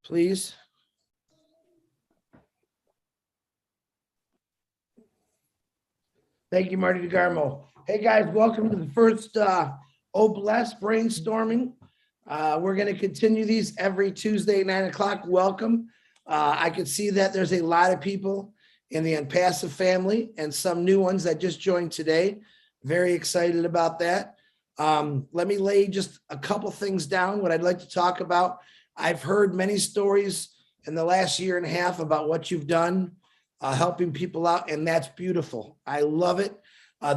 please. Thank you, Marty DeGarmo. Hey, guys, welcome to the first Obless brainstorming. We're going to continue these every Tuesday at 9 o'clock. Welcome. I can see that there's a lot of people in the Unpassive family and some new ones that just joined today. Very excited about that. Let me lay just a couple things down, what I'd like to talk about. I've heard many stories in the last year and a half about what you've done, helping people out, and that's beautiful. I love it.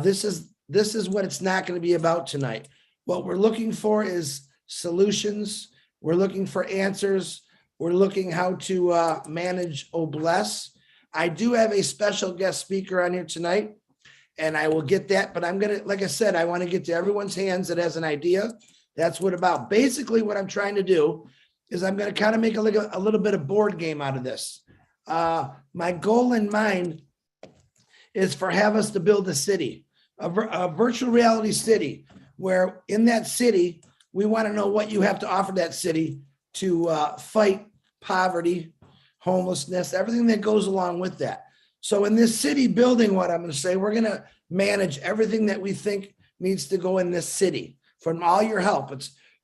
This is what it's not going to be about tonight. What we're looking for is solutions. We're looking for answers. We're looking how to manage Obless. I do have a special guest speaker on here tonight, and I will get that, but I'm going to, like I said, I want to get to everyone's hands that has an idea. That's what about. Basically, what I'm trying to do is I'm going to kind of make a little bit of board game out of this. My goal in mind is for have us to build a city, a virtual reality city, where in that city, we want to know what you have to offer that city to fight poverty, homelessness, everything that goes along with that. So in this city building, what I'm going to say, we're going to manage everything that we think needs to go in this city from all your help.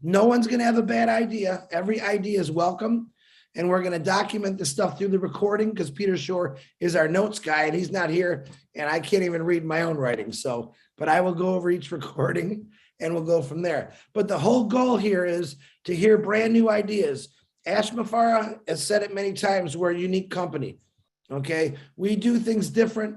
No one's going to have a bad idea. Every idea is welcome. And we're going to document the stuff through the recording because Peter Shore is our notes guy and he's not here and I can't even read my own writing. So, but I will go over each recording and we'll go from there. But the whole goal here is to hear brand new ideas. Ash Mafara has said it many times, we're a unique company. Okay. We do things different,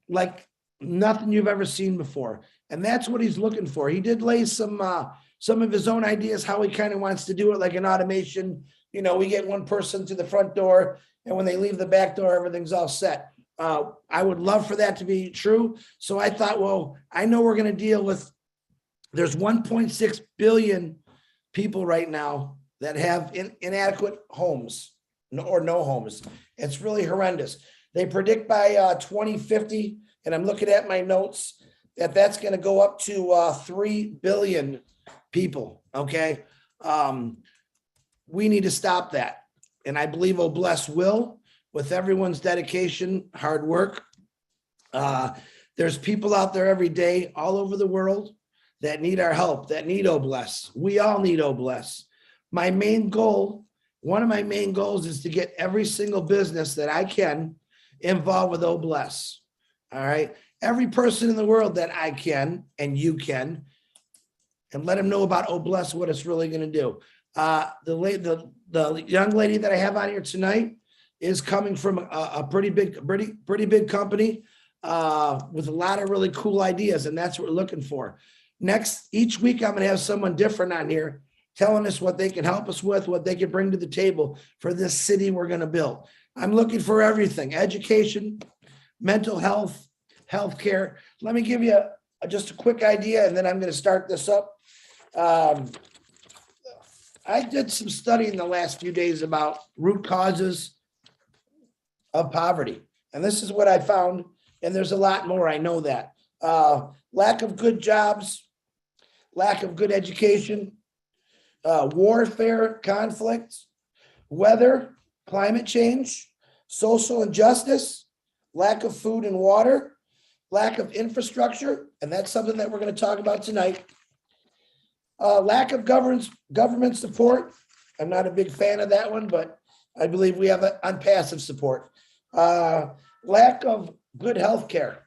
like nothing you've ever seen before. And that's what he's looking for. He did lay some of his own ideas, how he kind of wants to do it, like an automation. You know, we get one person to the front door and when they leave the back door, everything's all set. I would love for that to be true. So I thought, well, I know we're going to deal with, there's 1.6 billion people right now that have inadequate homes or no homes. It's really horrendous. They predict by 2050, and I'm looking at my notes, that's going to go up to 3 billion people. Okay. We need to stop that. And I believe Obless will, with everyone's dedication, hard work. There's people out there every day, all over the world, that need our help, that need Obless. We all need Obless. My main goal, one of my main goals is to get every single business that I can involved with Obless. All right. Every person in the world that I can, and you can, and let them know about Obless, what it's really going to do. The young lady that I have on here tonight is coming from a pretty big company with a lot of really cool ideas, and that's what we're looking for. Next, each week I'm going to have someone different on here telling us what they can help us with, what they can bring to the table for this city we're going to build. I'm looking for everything: education, mental health, healthcare. Let me give you just a quick idea, and then I'm going to start this up. I did some study in the last few days about root causes of poverty. And this is what I found. And there's a lot more. I know that. Lack of good jobs, lack of good education, warfare, conflicts, weather, climate change, social injustice, lack of food and water, lack of infrastructure. And that's something that we're going to talk about tonight. Lack of government support. I'm not a big fan of that one, but I believe we have Unpassive support. Lack of good health care.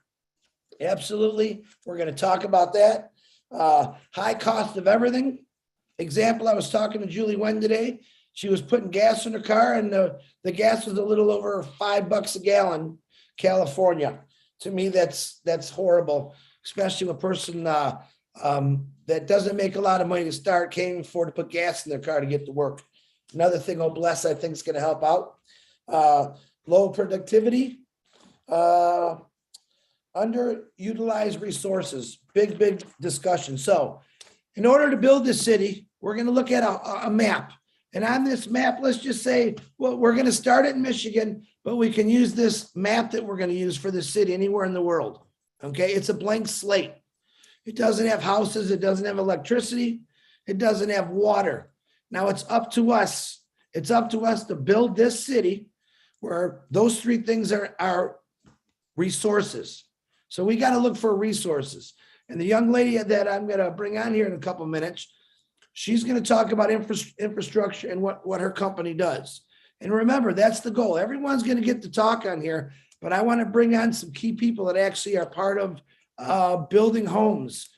Absolutely. We're going to talk about that. High cost of everything. Example, I was talking to Julie Wen today. She was putting gas in her car and the gas was a little over $5 a gallon, California. To me, that's horrible, especially a person that doesn't make a lot of money to start, can't even afford to put gas in their car to get to work. Another thing Obless I think is going to help out. Low productivity, underutilized resources, big discussion. So in order to build this city, we're going to look at a map. And on this map, let's just say, well, we're going to start it in Michigan, but we can use this map that we're going to use for the city anywhere in the world. Okay, it's a blank slate. It doesn't have houses. It doesn't have electricity. It doesn't have water. Now it's up to us It's up to us to build this city where those three things are resources. So we got to look for resources. And the young lady that I'm going to bring on here in a couple of minutes, she's going to talk about infrastructure and what her company does. And remember, that's the goal. Everyone's going to get to talk on here, but I want to bring on some key people that actually are part of building homes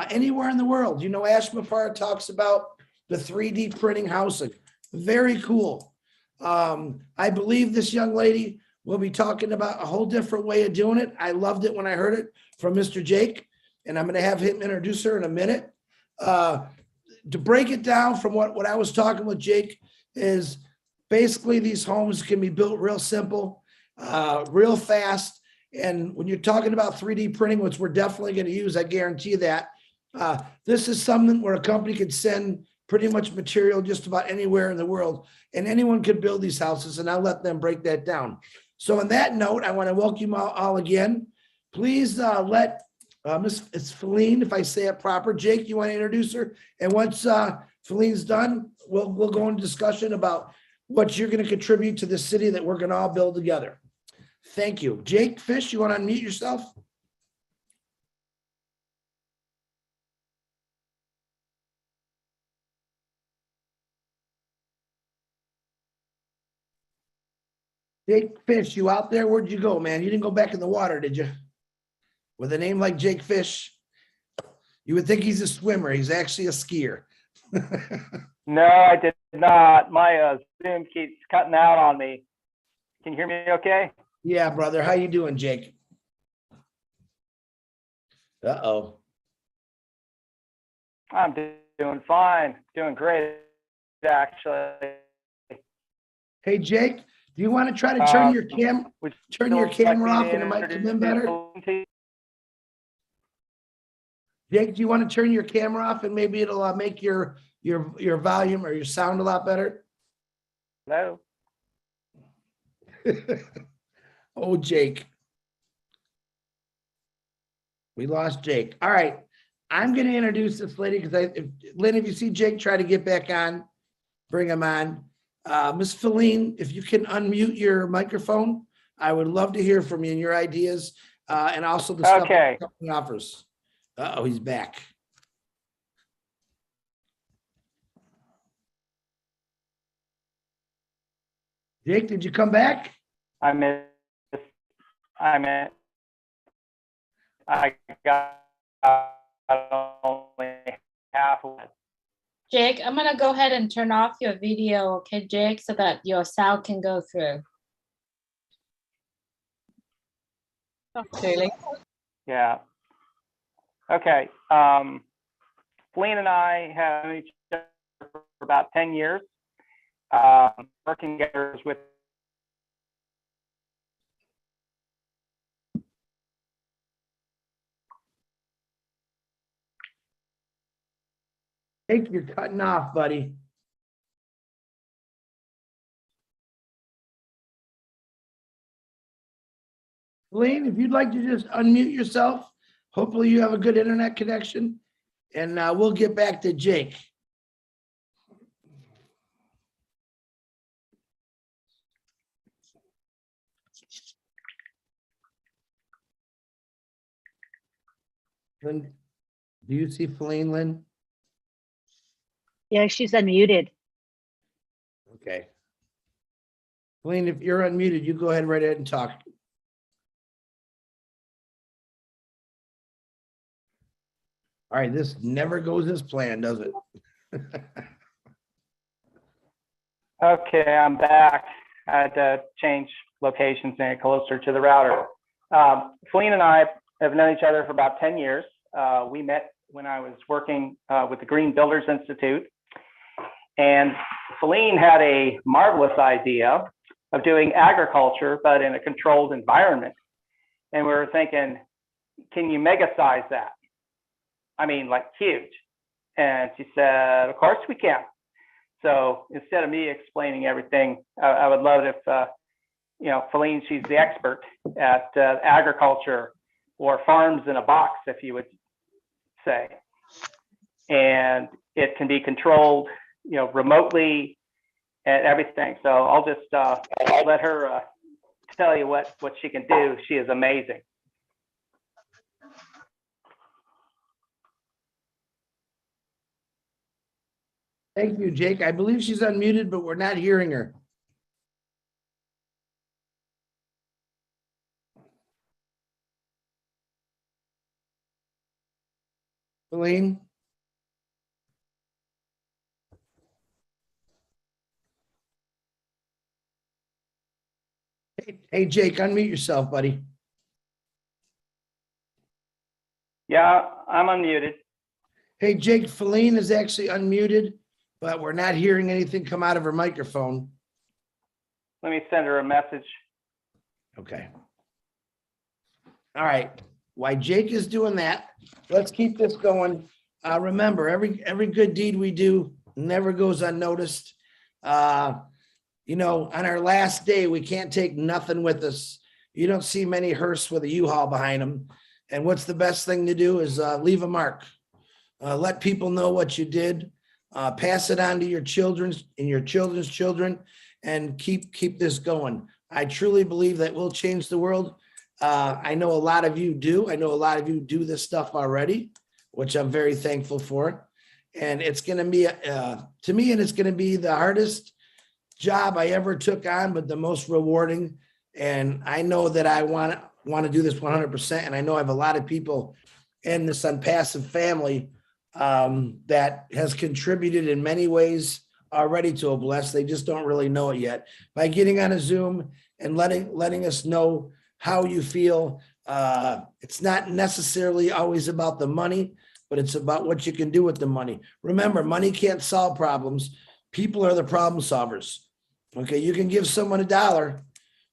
anywhere in the world. You know, Ash Mafar talks about the 3D printing housing. Very cool. I believe this young lady will be talking about a whole different way of doing it. I loved it when I heard it from Mr. Jake, and I'm going to have him introduce her in a minute. To break it down from what I was talking with Jake is basically these homes can be built real simple, real fast. And when you're talking about 3D printing, which we're definitely going to use, I guarantee that, this is something where a company can send pretty much material just about anywhere in the world, and anyone could build these houses, and I'll let them break that down. So on that note, I want to welcome you all again. Please let Miss Feline, if I say it proper. Jake, you want to introduce her? And once Feline's done, we'll go into discussion about what you're going to contribute to the city that we're going to all build together. Thank you. Jake Fish, you want to unmute yourself? Jake Fish, you out there? Where'd you go, man? You didn't go back in the water, did you? With a name like Jake Fish, you would think he's a swimmer. He's actually a skier. No, I did not. My Zoom keeps cutting out on me. Can you hear me okay? Yeah, brother. How you doing, Jake? Uh-oh. I'm doing fine. Doing great, actually. Hey, Jake, do you want to try to turn your camera off and it might come in better? Jake, do you want to turn your camera off and maybe it'll make your volume or your sound a lot better? Hello. Oh, Jake. We lost Jake. All right. I'm going to introduce this lady because Lynn, if you see Jake, try to get back on, bring him on. Ms. Feline, if you can unmute your microphone, I would love to hear from you and your ideas and also the stuff the company offers. Uh-oh, he's back. Jake, did you come back? I got only half of it. Jake, I'm gonna go ahead and turn off your video, okay, Jake, so that your sound can go through. Julie. Yeah. Okay. Feline and I have known each other for about 10 years, working together with Jake, you're cutting off, buddy. Feline, if you'd like to just unmute yourself, hopefully you have a good internet connection, and we'll get back to Jake. Lynn, do you see Feline, Lynn? Yeah, she's unmuted. Okay. Feline, if you're unmuted, you go ahead right ahead and talk. All right, this never goes as planned, does it? Okay, I'm back. I had to change locations and get closer to the router. Feline and I have known each other for about 10 years. We met when I was working with the Green Builders Institute. And Feline had a marvelous idea of doing agriculture, but in a controlled environment. And we were thinking, can you mega size that? I mean, like huge. And she said, of course we can. So instead of me explaining everything, I would love it if, Feline, she's the expert at agriculture or farms in a box, if you would say. And it can be controlled, remotely. and everything. So I'll just let her tell you what she can do. She is amazing. Thank you, Jake. I believe she's unmuted, but we're not hearing her. Feline? Hey, Jake, unmute yourself, buddy. Yeah, I'm unmuted. Hey, Jake, Feline is actually unmuted, but we're not hearing anything come out of her microphone. Let me send her a message. Okay. All right. While Jake is doing that, let's keep this going. Remember, every good deed we do never goes unnoticed. You know, on our last day, we can't take nothing with us. You don't see many hearse with a U-Haul behind them. And what's the best thing to do is leave a mark. Let people know what you did. Pass it on to your children and your children's children, and keep this going. I truly believe that will change the world. I know a lot of you do. I know a lot of you do this stuff already, which I'm very thankful for. And it's going to be, to me, and it's going to be the hardest job I ever took on, but the most rewarding. And I know that I want to do this 100%. And I know I have a lot of people in this Unpassive family that has contributed in many ways already to Oblast. They just don't really know it yet. By getting on a Zoom and letting us know how you feel. It's not necessarily always about the money, but it's about what you can do with the money. Remember, money can't solve problems. People are the problem solvers. Okay, you can give someone $1,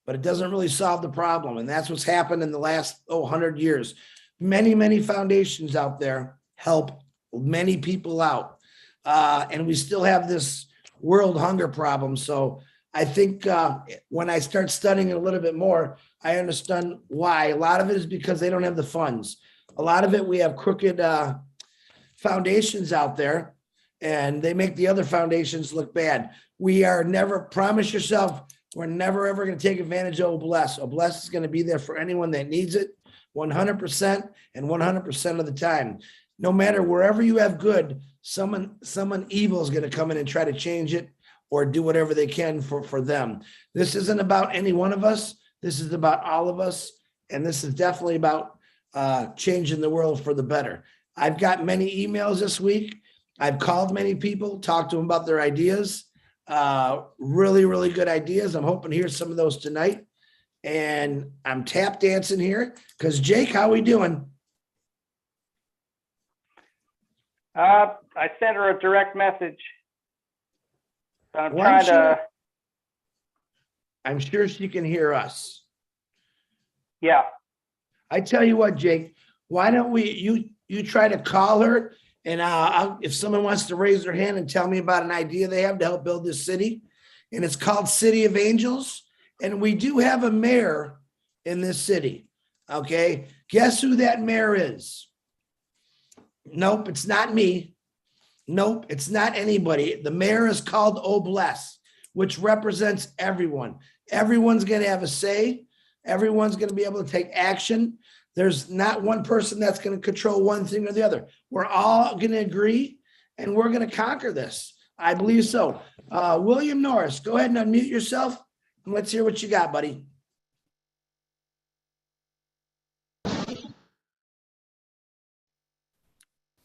but it doesn't really solve the problem. And that's what's happened in the last 100 years. Many foundations out there help many people out. And we still have this world hunger problem. So I think when I start studying it a little bit more, I understand why. A lot of it is because they don't have the funds. A lot of it, we have crooked foundations out there, and they make the other foundations look bad. We are never, promise yourself, we're never ever going to take advantage of Oblast. Oblast is going to be there for anyone that needs it 100% and 100% of the time. No matter wherever you have good, someone evil is going to come in and try to change it or do whatever they can for them. This isn't about any one of us. This is about all of us. And this is definitely about changing the world for the better. I've got many emails this week. I've called many people, talked to them about their ideas. Really good ideas. I'm hoping to hear some of those tonight. And I'm tap dancing here because Jake, how we doing? I sent her a direct message. I'm sure she can hear us. Yeah. I tell you what, Jake, why don't you try to call her, and if someone wants to raise their hand and tell me about an idea they have to help build this city, and it's called City of Angels, and we do have a mayor in this city. Okay, guess who that mayor is? Nope, it's not me. Nope, it's not anybody. The mayor is called Oblast, which represents everyone. Everyone's going to have a say. Everyone's going to be able to take action. There's not one person that's going to control one thing or the other. We're all going to agree, and we're going to conquer this. I believe so. William Norris, go ahead and unmute yourself, and let's hear what you got, buddy.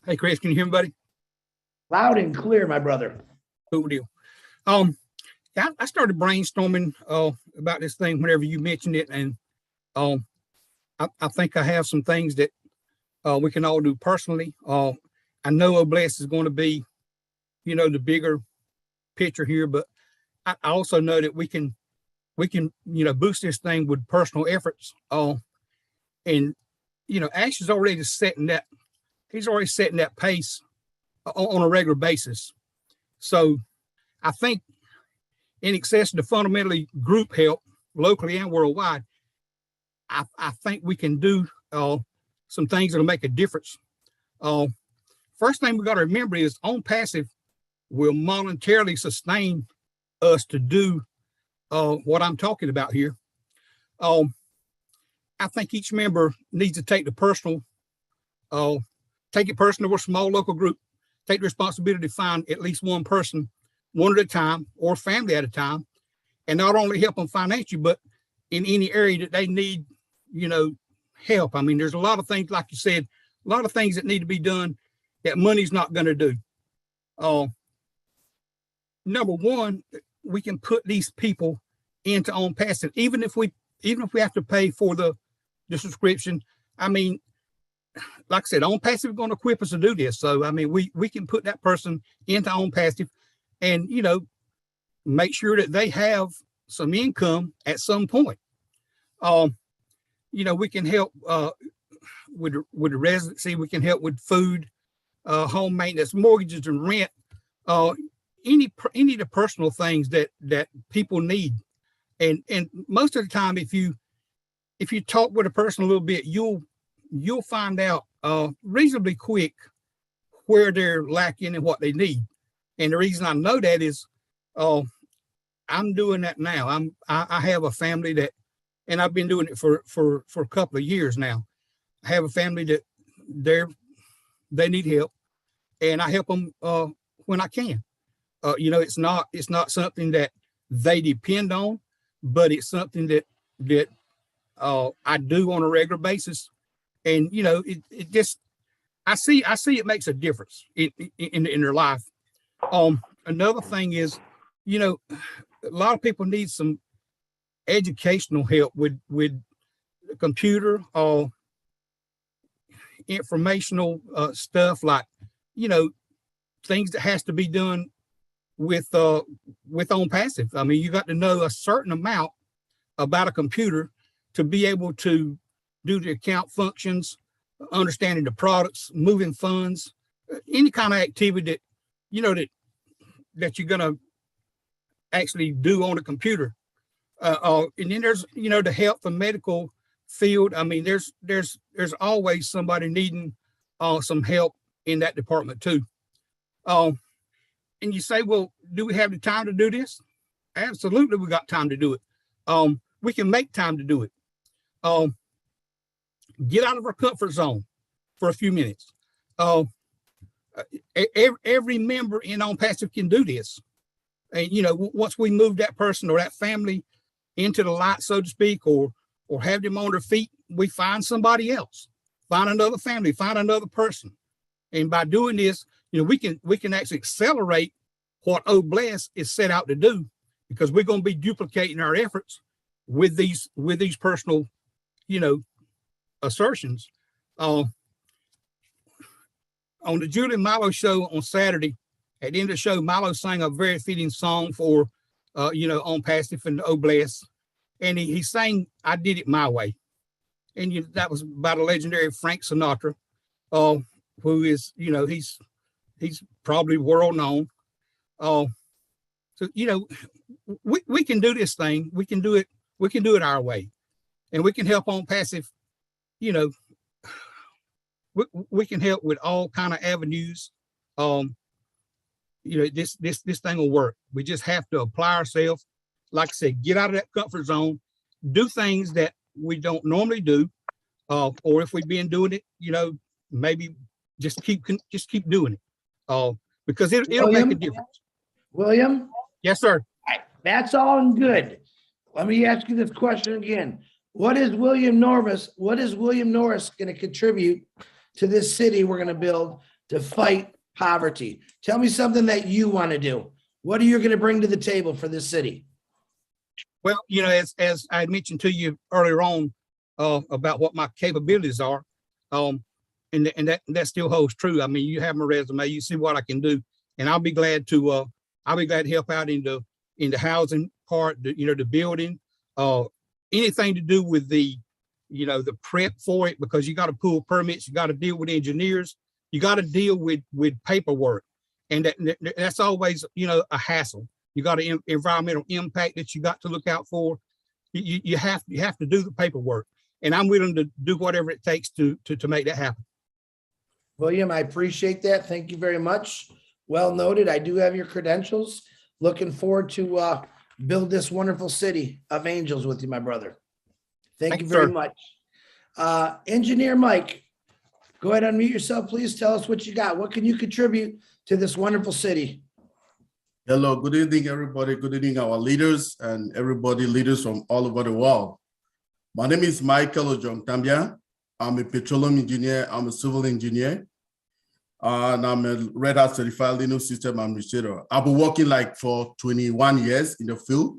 Hey, Chris, can you hear me, buddy? Loud and clear, my brother. Cool deal. I started brainstorming about this thing whenever you mentioned it, and I think I have some things that we can all do personally. I know Oblast is going to be, the bigger picture here, but I also know that we can, boost this thing with personal efforts. And Ash is already setting that. He's already setting that pace on a regular basis. So I think in excess of the fundamentally group help locally and worldwide, I think we can do some things that'll make a difference. First thing we got to remember is OnPassive will monetarily sustain us to do what I'm talking about here. I think each member needs to take the personal, take it personal. We're a small local group. Take the responsibility to find at least one person, one at a time, or family at a time, and not only help them financially, but in any area that they need, help. I mean, there's a lot of things, like you said, a lot of things that need to be done that money's not going to do. Number one, we can put these people into on passive, even if we have to pay for the subscription. I mean, like I said, on passive is going to equip us to do this. So, I mean, we can put that person into on passive and, make sure that they have some income at some point. We can help with the residency. We can help with food, home maintenance, mortgages and rent, any of the personal things that people need. And most of the time, if you talk with a person a little bit, you'll find out reasonably quick where they're lacking and what they need. And the reason I know that is I'm doing that now. I have a family that, and I've been doing it for a couple of years now. I have a family that they need help, and I help them when I can. It's not something that they depend on, but it's something that I do on a regular basis. And it just, I see it makes a difference in their life. Another thing is, a lot of people need some educational help with computer or informational stuff, like things that has to be done with on passive. I mean, you got to know a certain amount about a computer to be able to do the account functions, understanding the products, moving funds, any kind of activity that you're going to actually do on a computer. And then there's, the health and medical field. I mean, there's always somebody needing some help in that department too. And you say, well, do we have the time to do this? Absolutely, we got time to do it. We can make time to do it. Get out of our comfort zone for a few minutes. Every member in On Passive can do this. And, once we move that person or that family into the light, so to speak, or have them on their feet, we find somebody else, find another family, find another person. And by doing this, we can actually accelerate what Oh Bless is set out to do, because we're going to be duplicating our efforts with these personal, assertions. On the Julie and Milo show on Saturday, at the end of the show, Milo sang a very fitting song for, On Passive and Oh Bless. And he sang, I Did It My Way. And that was about a legendary Frank Sinatra, who is, he's probably world known. So, we can do this thing. We can do it our way. And we can help On Passive, we can help with all kind of avenues. This thing will work. We just have to apply ourselves. Like I said, get out of that comfort zone, do things that we don't normally do. Or if we've been doing it, maybe just keep doing it. Because it'll make a difference. William? Yes, sir. That's all good. Let me ask you this question again. What is William Norris going to contribute to this city we're going to build to fight poverty? Tell me something that you want to do. What are you going to bring to the table for this city? Well, as I mentioned to you earlier on about what my capabilities are, and that still holds true. I mean, you have my resume, you see what I can do, and I'll be glad to help out in the housing part, the building, anything to do with the prep for it, because you got to pull permits, you got to deal with engineers, you got to deal with paperwork, and that's always a hassle. You got an environmental impact that you got to look out for. You have to do the paperwork, and I'm willing to do whatever it takes to make that happen. William, I appreciate that. Thank you very much. Well noted. I do have your credentials. Looking forward to build this wonderful city of angels with you, my brother. Thank you Thanks, very sir. much. Engineer Mike, go ahead, unmute yourself, please. Tell us what you got. What can you contribute to this wonderful city? Hello, good evening, everybody. Good evening, our leaders and everybody, leaders from all over the world. My name is Michael Ojong-Tambia. I'm a petroleum engineer. I'm a civil engineer. And I'm a Red Hat certified Linux system administrator. I've been working like for 21 years in the field.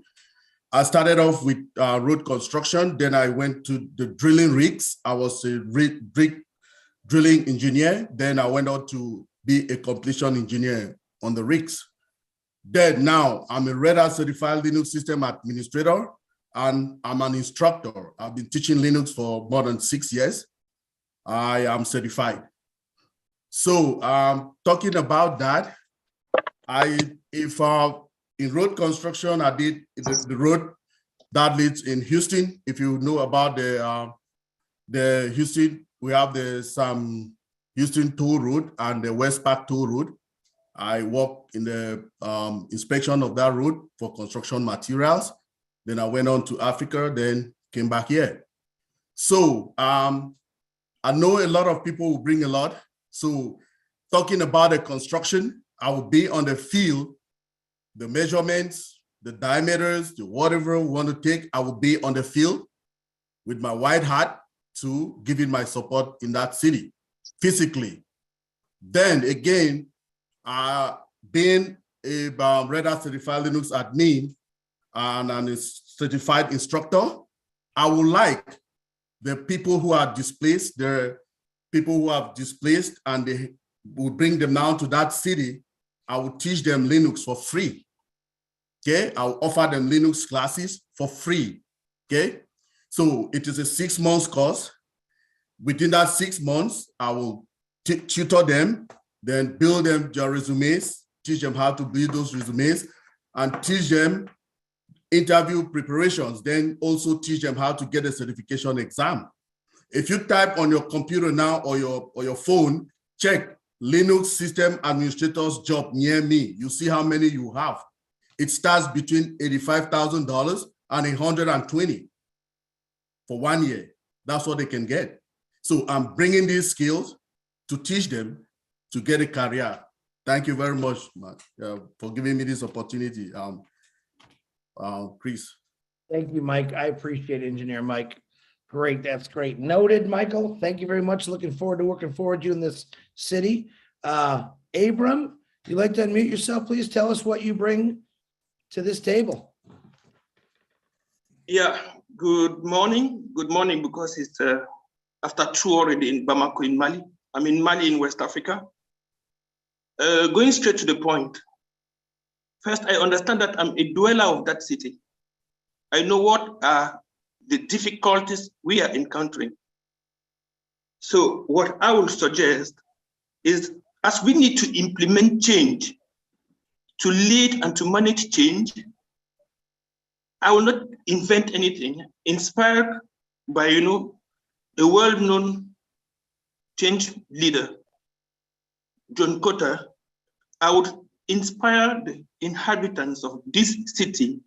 I started off with road construction. Then I went to the drilling rigs. I was a rig drilling engineer. Then I went on to be a completion engineer on the rigs. Then now I'm a Red Hat certified Linux system administrator, and I'm an instructor. I've been teaching Linux for more than 6 years. I am certified. So talking about that, in road construction, I did the road that leads in Houston. If you know about the Houston, we have the Houston Toll Road and the West Park Toll Road. I worked in the inspection of that road for construction materials. Then I went on to Africa, then came back here. So I know a lot of people will bring a lot. So talking about the construction, I will be on the field, the measurements, the diameters, the whatever we want to take, I will be on the field with my white hat to giving my support in that city physically. Then again, being a Red Hat certified Linux admin and a certified instructor, I would like the people who are displaced, the people who have displaced, and they will bring them down to that city. I will teach them Linux for free. Okay, I'll offer them Linux classes for free. Okay, so it is a 6 months course. Within that 6 months, I will tutor them, then build them their resumes, teach them how to build those resumes, and teach them interview preparations, then also teach them how to get a certification exam. If you type on your computer now or your phone, check Linux system administrator's job near me, you see how many you have. It starts between $85,000 and $120 for 1 year. That's what they can get. So I'm bringing these skills to teach them to get a career. Thank you very much, man, for giving me this opportunity, Chris. Thank you, Mike. I appreciate it, Engineer Mike. Great, that's great. Noted, Michael. Thank you very much. Looking forward to working forward you in this city. Abram, you'd like to unmute yourself, please? Tell us what you bring to this table. Yeah, good morning. Good morning, because it's after 2 already in Bamako in Mali. I'm in Mali in West Africa. Going straight to the point. First, I understand that I'm a dweller of that city. I know what are the difficulties we are encountering. So what I will suggest is, as we need to implement change, to lead and to manage change, I will not invent anything. Inspired by, a well-known change leader, John Kotter, I would inspire the inhabitants of this city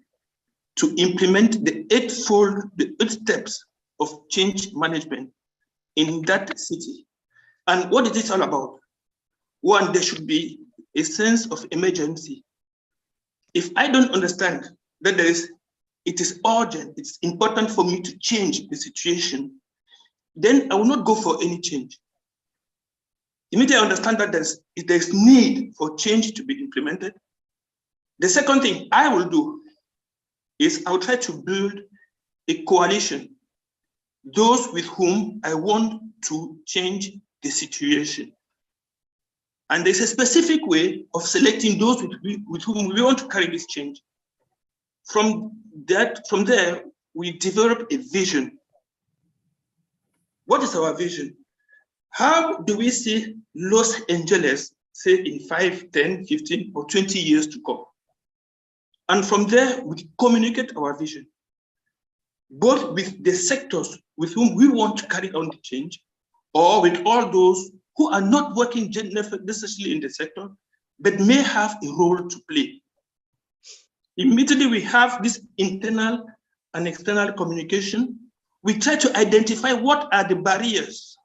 to implement the 8 steps of change management in that city. And what is this all about? One, there should be a sense of emergency. If I don't understand that it is urgent, it's important for me to change the situation, then I will not go for any change. Immediately I understand that there's need for change to be implemented. The second thing I will do is I will try to build a coalition, those with whom I want to change the situation. And there's a specific way of selecting those with whom we want to carry this change. From there, we develop a vision. What is our vision? How do we see Los Angeles, say in 5, 10, 15, or 20 years to come? And from there, we communicate our vision, both with the sectors with whom we want to carry on the change, or with all those who are not working necessarily in the sector, but may have a role to play. Immediately we have this internal and external communication. We try to identify what are the barriers,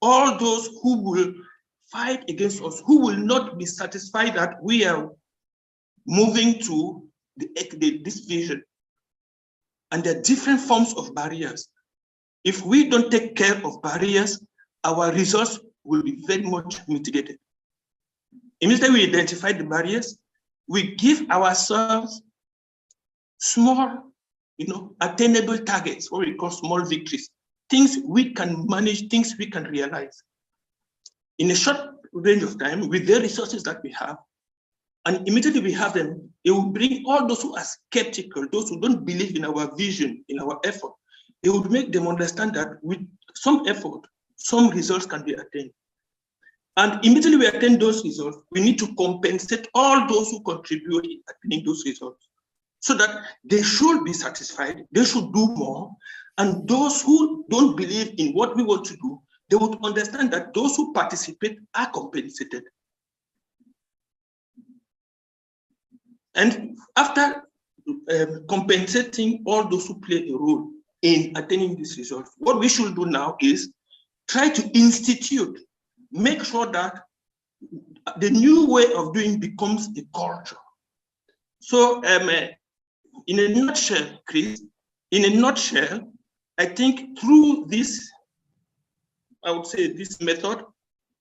all those who will fight against us, who will not be satisfied that we are moving to this vision. And there are different forms of barriers. If we don't take care of barriers, our results will be very much mitigated. Immediately we identify the barriers, we give ourselves small, attainable targets, what we call small victories, things we can manage, things we can realize in a short range of time with the resources that we have. And immediately we have them, it will bring all those who are skeptical, those who don't believe in our vision, in our effort. It would make them understand that with some effort, some results can be attained. And immediately we attain those results, we need to compensate all those who contribute in attaining those results so that they should be satisfied, they should do more. And those who don't believe in what we want to do, they would understand that those who participate are compensated. And after compensating all those who play a role in attaining this result, what we should do now is try to institute, make sure that the new way of doing becomes a culture. So in a nutshell, Chris, I think through this, I would say this method,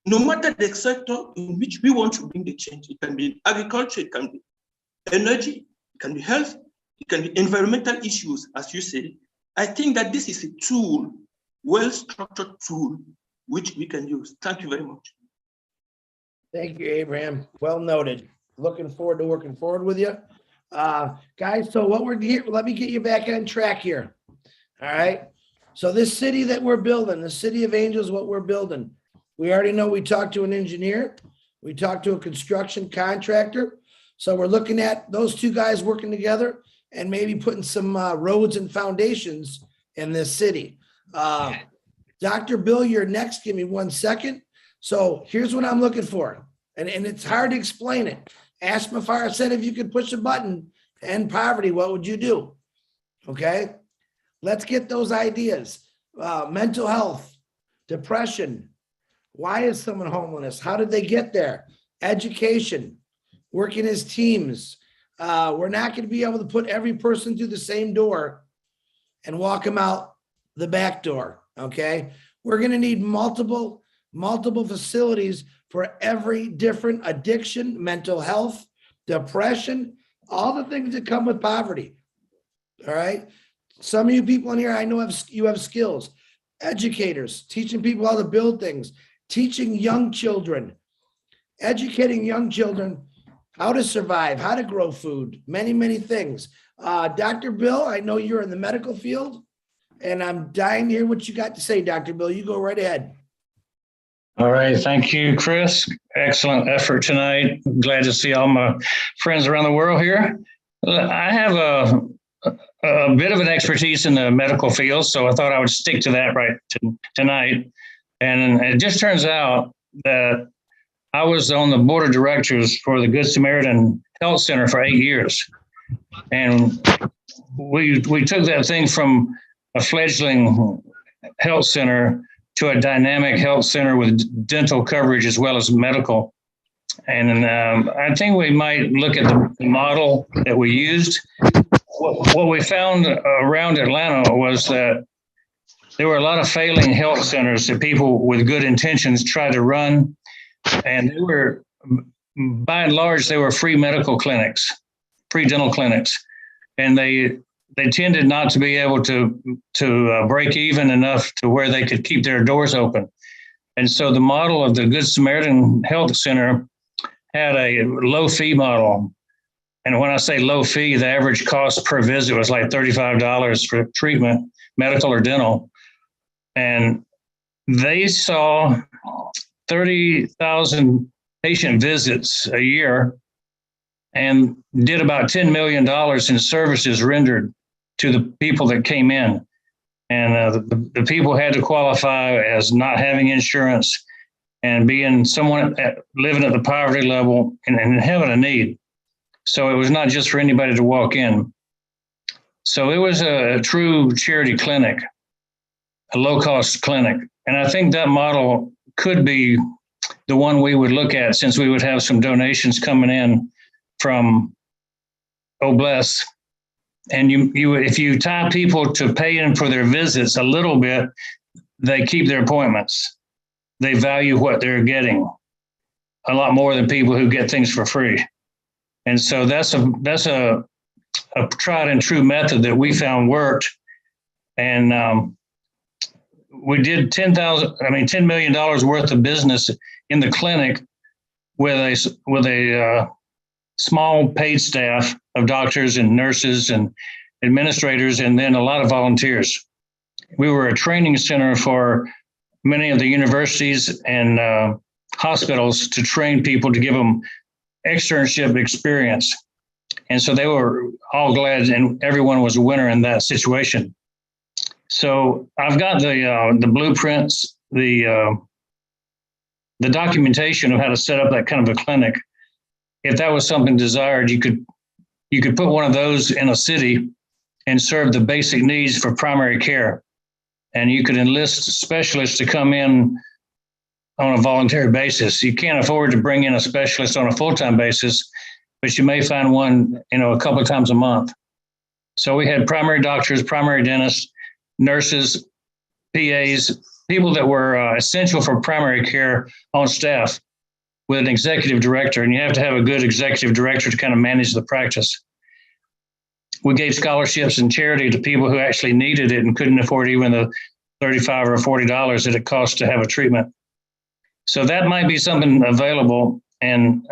no matter the sector in which we want to bring the change, it can be agriculture, it can be energy, it can be health, it can be environmental issues, as you say. I think that this is a tool, well-structured tool, which we can use. Thank you very much. Thank you, Abraham. Well noted. Looking forward to working forward with you. Guys, so what we're here, let me get you back on track here. All right. So this city that we're building, the City of Angels, what we're building, we already know we talked to an engineer. We talked to a construction contractor. So we're looking at those two guys working together and maybe putting some roads and foundations in this city. Dr. Bill, you're next. Give me 1 second. So here's what I'm looking for. And it's hard to explain it. Ask Mafar said, if you could push a button to end poverty, what would you do? Okay. Let's get those ideas. Mental health, depression. Why is someone homeless? How did they get there? Education, working as teams. We're not going to be able to put every person through the same door and walk them out the back door. Okay. We're going to need multiple facilities for every different addiction, mental health, depression, all the things that come with poverty. All right. Some of you people in here, I know you have skills, educators, teaching people how to build things, teaching young children, educating young children how to survive, how to grow food, many, many things. Dr. Bill, I know you're in the medical field and I'm dying to hear what you got to say, Dr. Bill. You go right ahead. All right. Thank you, Chris. Excellent effort tonight. Glad to see all my friends around the world here. I have a bit of an expertise in the medical field, so I thought I would stick to that tonight. And it just turns out that I was on the board of directors for the Good Samaritan Health Center for 8 years. And we took that thing from a fledgling health center to a dynamic health center with dental coverage as well as medical. And I think we might look at the model that we used. What we found around Atlanta was that there were a lot of failing health centers that people with good intentions tried to run. And they were, by and large, they were free medical clinics, free dental clinics. And they tended not to be able to break even enough to where they could keep their doors open. And so the model of the Good Samaritan Health Center had a low fee model. And when I say low fee, the average cost per visit was like $35 for treatment, medical or dental. And they saw 30,000 patient visits a year and did about $10 million in services rendered to the people that came in. And the people had to qualify as not having insurance and being someone living at the poverty level and having a need. So it was not just for anybody to walk in. So it was a true charity clinic, a low-cost clinic. And I think that model could be the one we would look at, since we would have some donations coming in from Obless. And if you tie people to paying for their visits a little bit, they keep their appointments. They value what they're getting a lot more than people who get things for free. And so that's a tried and true method that we found worked. And we did $10 million worth of business in the clinic with a small paid staff of doctors and nurses and administrators, and then a lot of volunteers. We were a training center for many of the universities and hospitals to train people, to give them externship experience. And so they were all glad, and everyone was a winner in that situation. So I've got the blueprints, the documentation of how to set up that kind of a clinic. If that was something desired, you could put one of those in a city and serve the basic needs for primary care. And you could enlist specialists to come in on a voluntary basis. You can't afford to bring in a specialist on a full-time basis, but you may find one, a couple of times a month. So we had primary doctors, primary dentists, nurses, PAs, people that were essential for primary care on staff with an executive director. And you have to have a good executive director to kind of manage the practice. We gave scholarships and charity to people who actually needed it and couldn't afford even the $35 or $40 that it costs to have a treatment. So that might be something available. And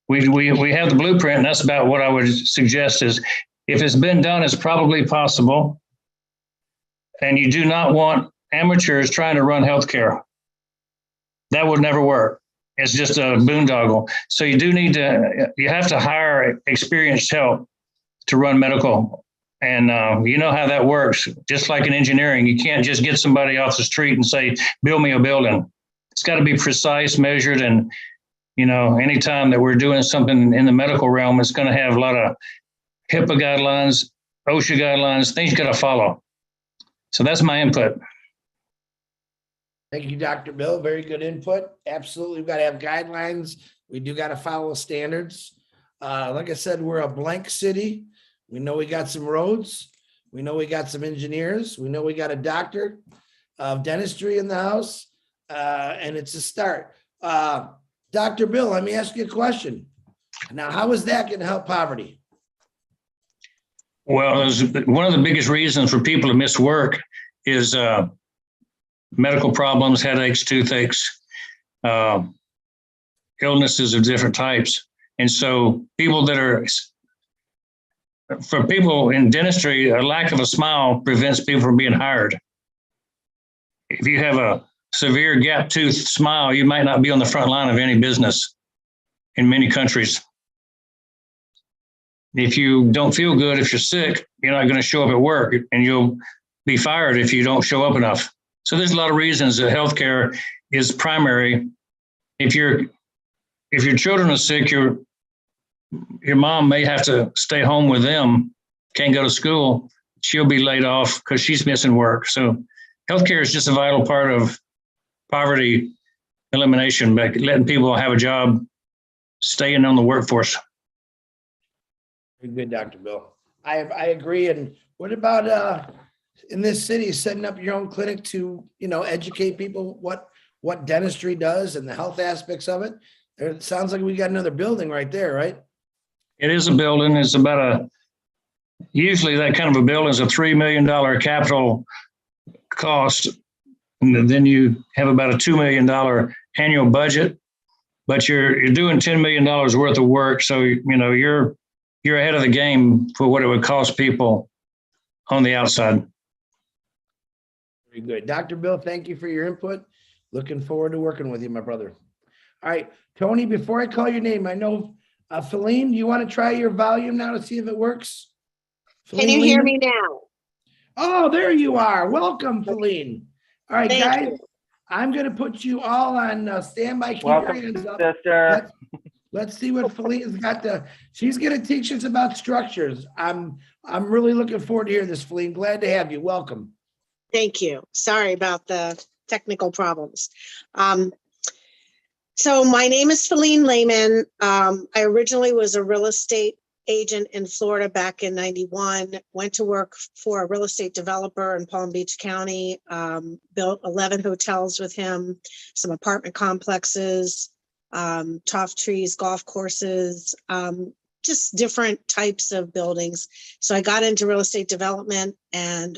we have the blueprint, and that's about what I would suggest is, if it's been done, it's probably possible. And you do not want amateurs trying to run healthcare. That would never work. It's just a boondoggle. So you have to hire experienced help to run medical. And you know how that works. Just like in engineering, you can't just get somebody off the street and say, build me a building. It's got to be precise, measured. And, anytime that we're doing something in the medical realm, it's going to have a lot of HIPAA guidelines, OSHA guidelines, things you got to follow. So that's my input. Thank you, Dr. Bill. Very good input. Absolutely. We've got to have guidelines. We do got to follow standards. Like I said, we're a blank city. We know we got some roads. We know we got some engineers. We know we got a doctor of dentistry in the house. And it's a start. Dr. Bill, let me ask you a question. Now, how is that going to help poverty? Well, one of the biggest reasons for people to miss work is medical problems, headaches, toothaches, illnesses of different types. And so for people in dentistry, a lack of a smile prevents people from being hired. If you have a severe gap tooth smile, you might not be on the front line of any business in many countries. If you don't feel good, if you're sick, you're not going to show up at work, and you'll be fired if you don't show up enough. So there's a lot of reasons that healthcare is primary. If your children are sick, your mom may have to stay home with them, can't go to school. She'll be laid off because she's missing work. So healthcare is just a vital part of poverty elimination, by letting people have a job, staying on the workforce. Very good, Dr. Bill. I agree. And what about in this city, setting up your own clinic to, educate people what dentistry does and the health aspects of it? It sounds like we got another building right there, right? It is a building. It's about usually that kind of a building is a $3 million capital cost. And then you have about a $2 million annual budget, but you're doing $10 million worth of work. So, you're ahead of the game for what it would cost people on the outside. Very good. Dr. Bill, thank you for your input. Looking forward to working with you, my brother. All right, Tony, before I call your name, I know, Feline, do you want to try your volume now to see if it works? Can you hear me now? Oh, there you are. Welcome, Feline. All right, Thank guys, you. I'm going to put you all on standby. Keep your Welcome, hands up. sister. Let's see what Feline's got to, she's gonna teach us about structures. I'm really looking forward to hear this, Feline. Glad to have you. Welcome. Thank you. Sorry about the technical problems. So my name is Feline Lehman. I originally was a real estate agent in Florida back in 91, went to work for a real estate developer in Palm Beach County, built 11 hotels with him, some apartment complexes, tough trees, golf courses, just different types of buildings. So I got into real estate development, and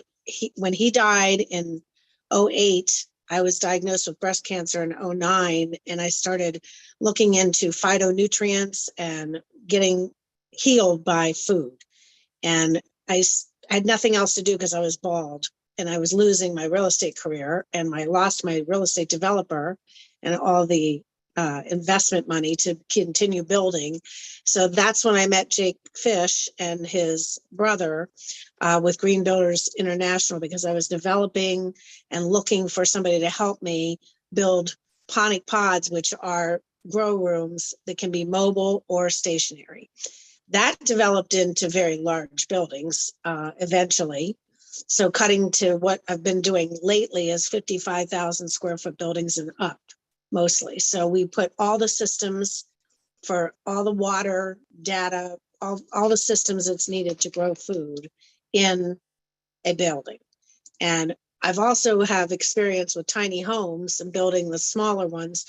when he died in 08, I was diagnosed with breast cancer in 09, and I started looking into phytonutrients and getting healed by food. And I had nothing else to do because I was bald, and I was losing my real estate career, and I lost my real estate developer and all the investment money to continue building. So that's when I met Jake Fish and his brother with Green Builders International, because I was developing and looking for somebody to help me build ponic pods, which are grow rooms that can be mobile or stationary. That developed into very large buildings eventually. So cutting to what I've been doing lately is 55,000 square foot buildings and up mostly. So we put all the systems for all the water, data, all the systems that's needed to grow food in a building. And I've also have experience with tiny homes and building the smaller ones,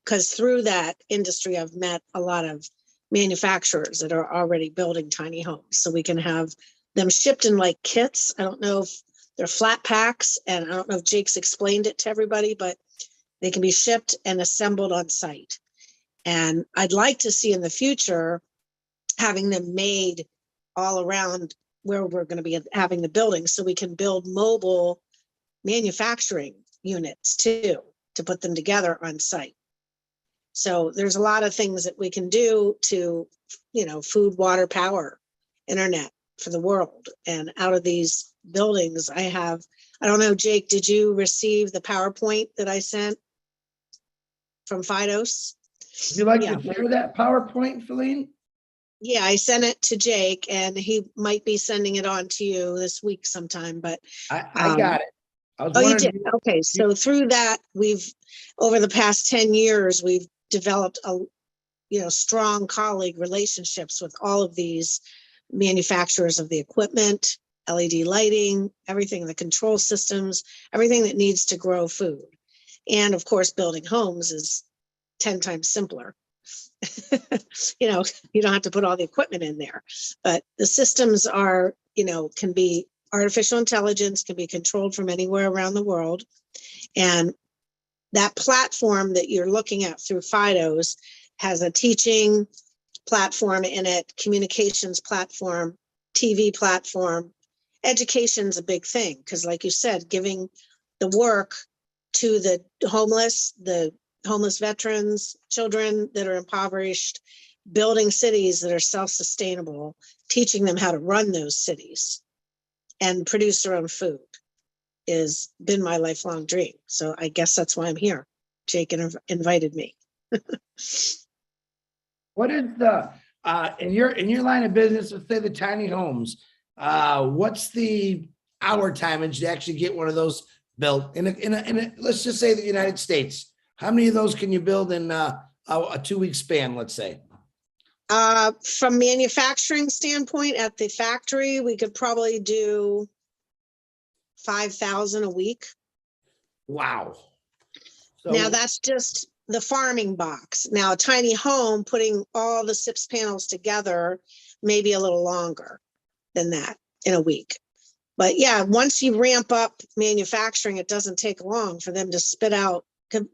because through that industry, I've met a lot of manufacturers that are already building tiny homes. So we can have them shipped in like kits. I don't know if they're flat packs, and I don't know if Jake's explained it to everybody, but they can be shipped and assembled on site. And I'd like to see in the future having them made all around where we're going to be having the building, so we can build mobile manufacturing units too, to put them together on site. So there's a lot of things that we can do to, food, water, power, internet for the world. And out of these buildings, I don't know, Jake, did you receive the PowerPoint that I sent from Fidos? Would you like to share that PowerPoint, Feline? Yeah, I sent it to Jake, and he might be sending it on to you this week sometime, but I got it. I was oh, you wondering- did? Okay, so through that, over the past 10 years, we've developed strong colleague relationships with all of these manufacturers of the equipment, LED lighting, everything, the control systems, everything that needs to grow food. And of course, building homes is 10 times simpler. You don't have to put all the equipment in there, but the systems are, can be artificial intelligence, can be controlled from anywhere around the world. And that platform that you're looking at through Fidos has a teaching platform in it, communications platform, TV platform. Education's a big thing, because like you said, giving the work to the homeless veterans, children that are impoverished, building cities that are self-sustainable, teaching them how to run those cities and produce their own food has been my lifelong dream. So I guess that's why I'm here. Jake invited me. What is the in your line of business, let's say the tiny homes, what's the hour timage to actually get one of those built in a let's just say the United States? How many of those can you build in a 2-week span, let's say? From manufacturing standpoint, at the factory, we could probably do 5,000 a week. Wow. So, Now that's just the farming box. Now a tiny home, putting all the SIPS panels together, maybe a little longer than that in a week. But yeah, once you ramp up manufacturing, it doesn't take long for them to spit out,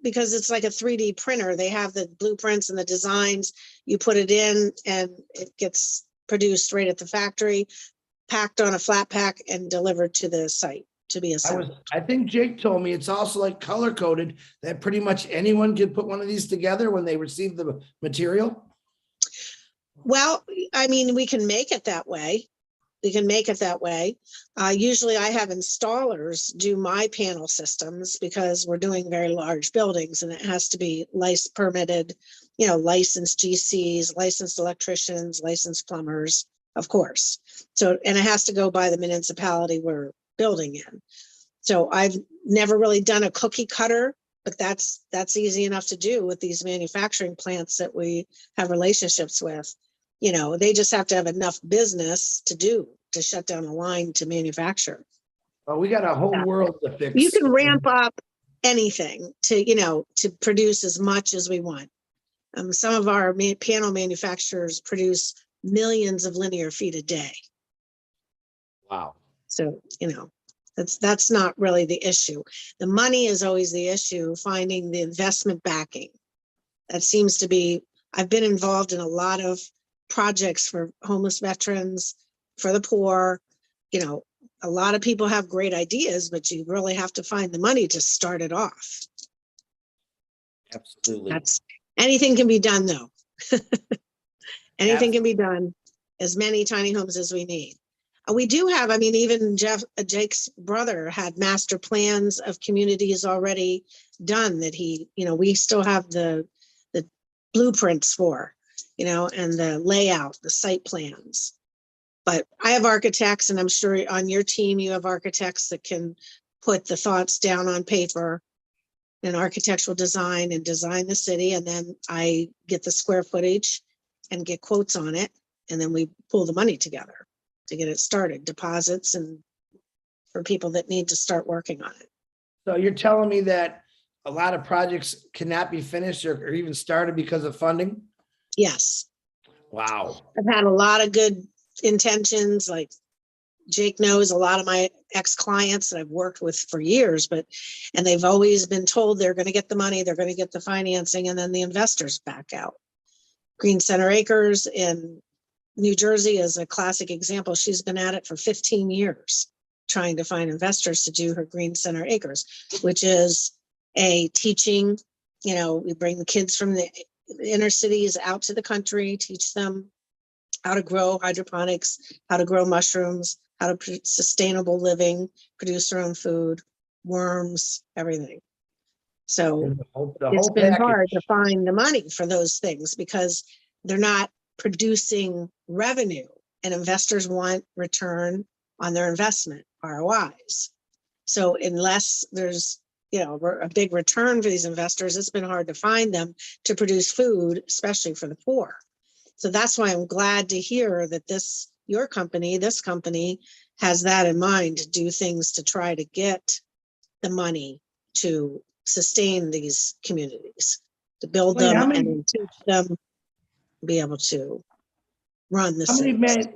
because it's like a 3D printer. They have the blueprints and the designs. You put it in and it gets produced right at the factory, packed on a flat pack and delivered to the site to be assembled. I think Jake told me it's also like color coded, that pretty much anyone could put one of these together when they receive the material. Well, I mean, we can make it that way. Usually I have installers do my panel systems, because we're doing very large buildings and it has to be license permitted licensed GCs, licensed electricians, licensed plumbers, of course. So, and it has to go by the municipality we're building in. So I've never really done a cookie cutter, but that's easy enough to do with these manufacturing plants that we have relationships with. They just have to have enough business to shut down a line to manufacture. Well, we got a whole world to fix. You can ramp up anything to produce as much as we want. Some of our panel manufacturers produce millions of linear feet a day. Wow. So, that's not really the issue. The money is always the issue, finding the investment backing. That seems to be, I've been involved in a lot of projects for homeless veterans, for the poor. A lot of people have great ideas, but you really have to find the money to start it off. Absolutely. Anything can be done though. Anything can be done, as many tiny homes as we need. We do have, even Jake's brother had master plans of communities already done that we still have the blueprints for, and the layout, the site plans. But I have architects, and I'm sure on your team, you have architects that can put the thoughts down on paper and architectural design and design the city. And then I get the square footage and get quotes on it. And then we pull the money together to get it started, deposits, and for people that need to start working on it. So you're telling me that a lot of projects cannot be finished or even started because of funding? Yes. Wow. I've had a lot of good intentions. Like Jake knows a lot of my ex-clients that I've worked with for years, and they've always been told they're going to get the money, they're going to get the financing, and then the investors back out. Green Center Acres in New Jersey is a classic example. She's been at it for 15 years, trying to find investors to do her Green Center Acres, which is a teaching, we bring the kids from the inner cities out to the country, teach them how to grow hydroponics, how to grow mushrooms, how to sustainable living, produce their own food, worms, everything. So it's been hard to find the money for those things because they're not producing revenue, and investors want return on their investment, ROIs. So unless there's a big return for these investors, it's been hard to find them to produce food, especially for the poor. So that's why I'm glad to hear that this company has that in mind, to do things to try to get the money to sustain these communities, to build them and teach them, be able to run the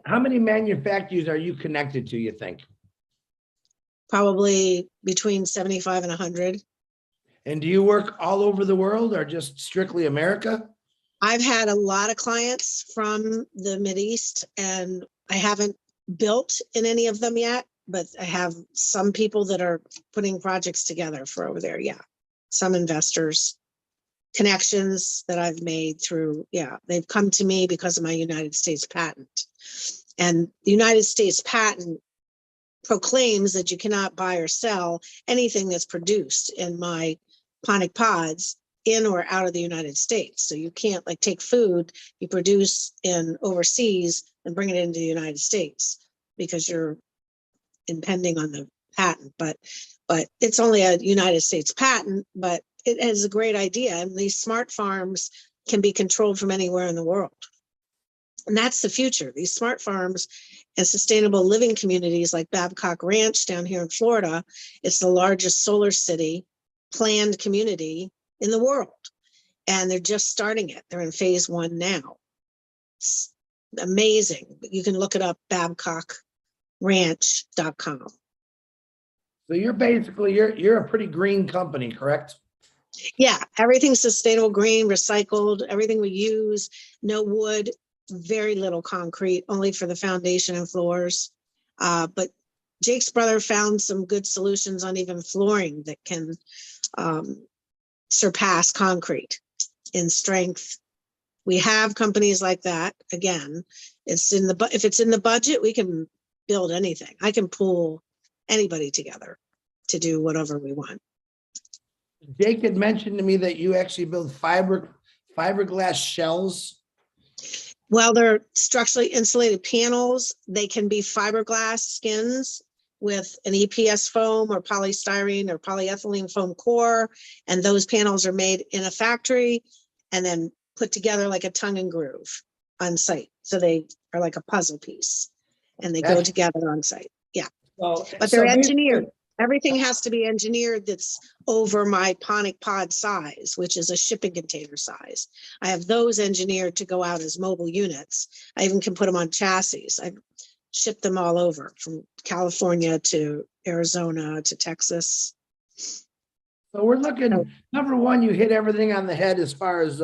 How many manufacturers are you connected to, you think? Probably between 75 and 100. And do you work all over the world or just strictly America? I've had a lot of clients from the Mideast, and I haven't built in any of them yet, but I have some people that are putting projects together for over there. Yeah. Some investors, connections that I've made through, they've come to me because of my United States patent. And the United States patent proclaims that you cannot buy or sell anything that's produced in my ponic pods in or out of the United States. So you can't take food you produce in overseas and bring it into the United States because you're impending on the patent. But it's only a United States patent, but it is a great idea. And these smart farms can be controlled from anywhere in the world. And that's the future. These smart farms and sustainable living communities like Babcock Ranch down here in Florida, it's the largest solar city planned community in the world. And they're just starting it. They're in phase 1 now. It's amazing. You can look it up, babcockranch.com. So you're basically, you're a pretty green company, correct? Yeah, everything's sustainable, green, recycled, everything we use, no wood, very little concrete, only for the foundation and floors. But Jake's brother found some good solutions on even flooring that can surpass concrete in strength. We have companies like that. Again, if it's in the budget, we can build anything. I can pull anybody together to do whatever we want. Jake had mentioned to me that you actually build fiber fiberglass shells? Well, they're structurally insulated panels. They can be fiberglass skins with an EPS foam or polystyrene or polyethylene foam core. And those panels are made in a factory and then put together like a tongue and groove on site. So they are like a puzzle piece and they go That's- together on site. Yeah, So- but so they're basically- engineered. Everything has to be engineered that's over my Ponic pod size, which is a shipping container size. I have those engineered to go out as mobile units. I even can put them on chassis. I ship them all over from California to Arizona to Texas. So we're looking, number one, you hit everything on the head as far as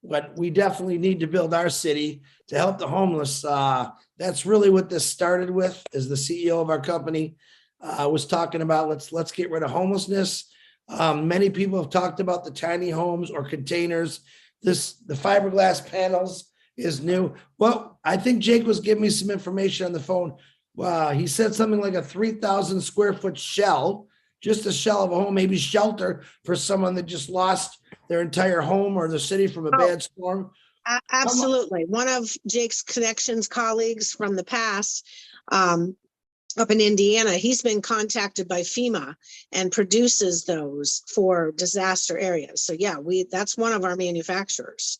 what we definitely need to build our city to help the homeless. That's really what this started with, as the CEO of our company was talking about, let's get rid of homelessness. Many people have talked about the tiny homes or containers. The fiberglass panels is new. Well, I think Jake was giving me some information on the phone. He said something like a 3,000 square foot shell, just a shell of a home, maybe shelter for someone that just lost their entire home or the city from a bad storm. Absolutely. One of Jake's connections colleagues from the past, up in Indiana, he's been contacted by FEMA and produces those for disaster areas. So yeah, that's one of our manufacturers.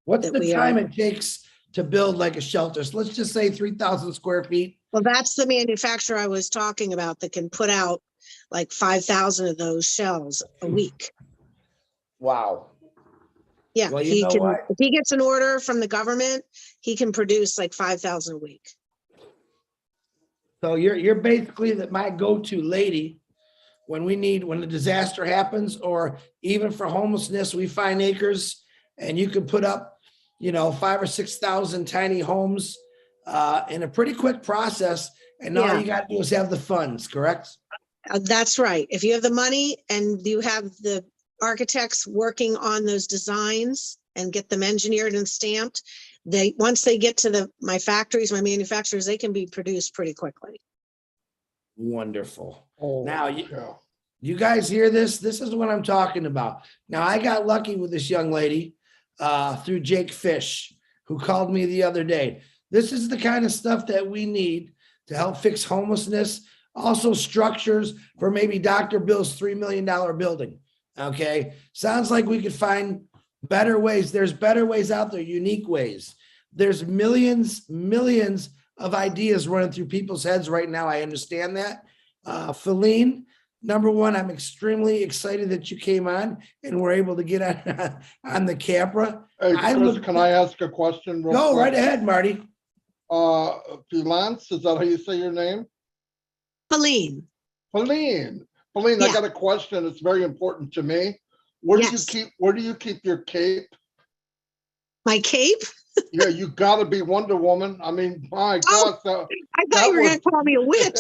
What's that the we time are- it takes to build like a shelter? So let's just say 3,000 square feet. Well, that's the manufacturer I was talking about that can put out like 5,000 of those shells a week. Wow. Yeah, Well, you he know can, what? if he gets an order from the government, he can produce like 5,000 a week. So you're basically my go-to lady when the disaster happens, or even for homelessness, we find acres and you can put up, 5,000 or 6,000 tiny homes in a pretty quick process. And all Yeah. you got to do is have the funds, correct? That's right. If you have the money and you have the architects working on those designs and get them engineered and stamped, once they get to my factories, my manufacturers, they can be produced pretty quickly. Wonderful. Oh, Now, yeah. you guys hear this? This is what I'm talking about. Now, I got lucky with this young lady through Jake Fish, who called me the other day. This is the kind of stuff that we need to help fix homelessness. Also structures for maybe Dr. Bill's $3 million building. Okay. Sounds like we could find better ways. There's better ways out there, unique ways. There's millions of ideas running through people's heads right now. I understand that. Feline, number one, I'm extremely excited that you came on and were able to get on the camera. Hey, I Chris, look- can I ask a question? real Go quick? right ahead, Marty. Filance, is that how you say your name? Feline, Feline, Feline, I Yeah. got a question. It's very important to me. Where Yes. where do you keep your cape? my cape? Yeah, you gotta be Wonder Woman. I mean, my Oh, gosh. that- I thought That you were was- gonna call me a witch.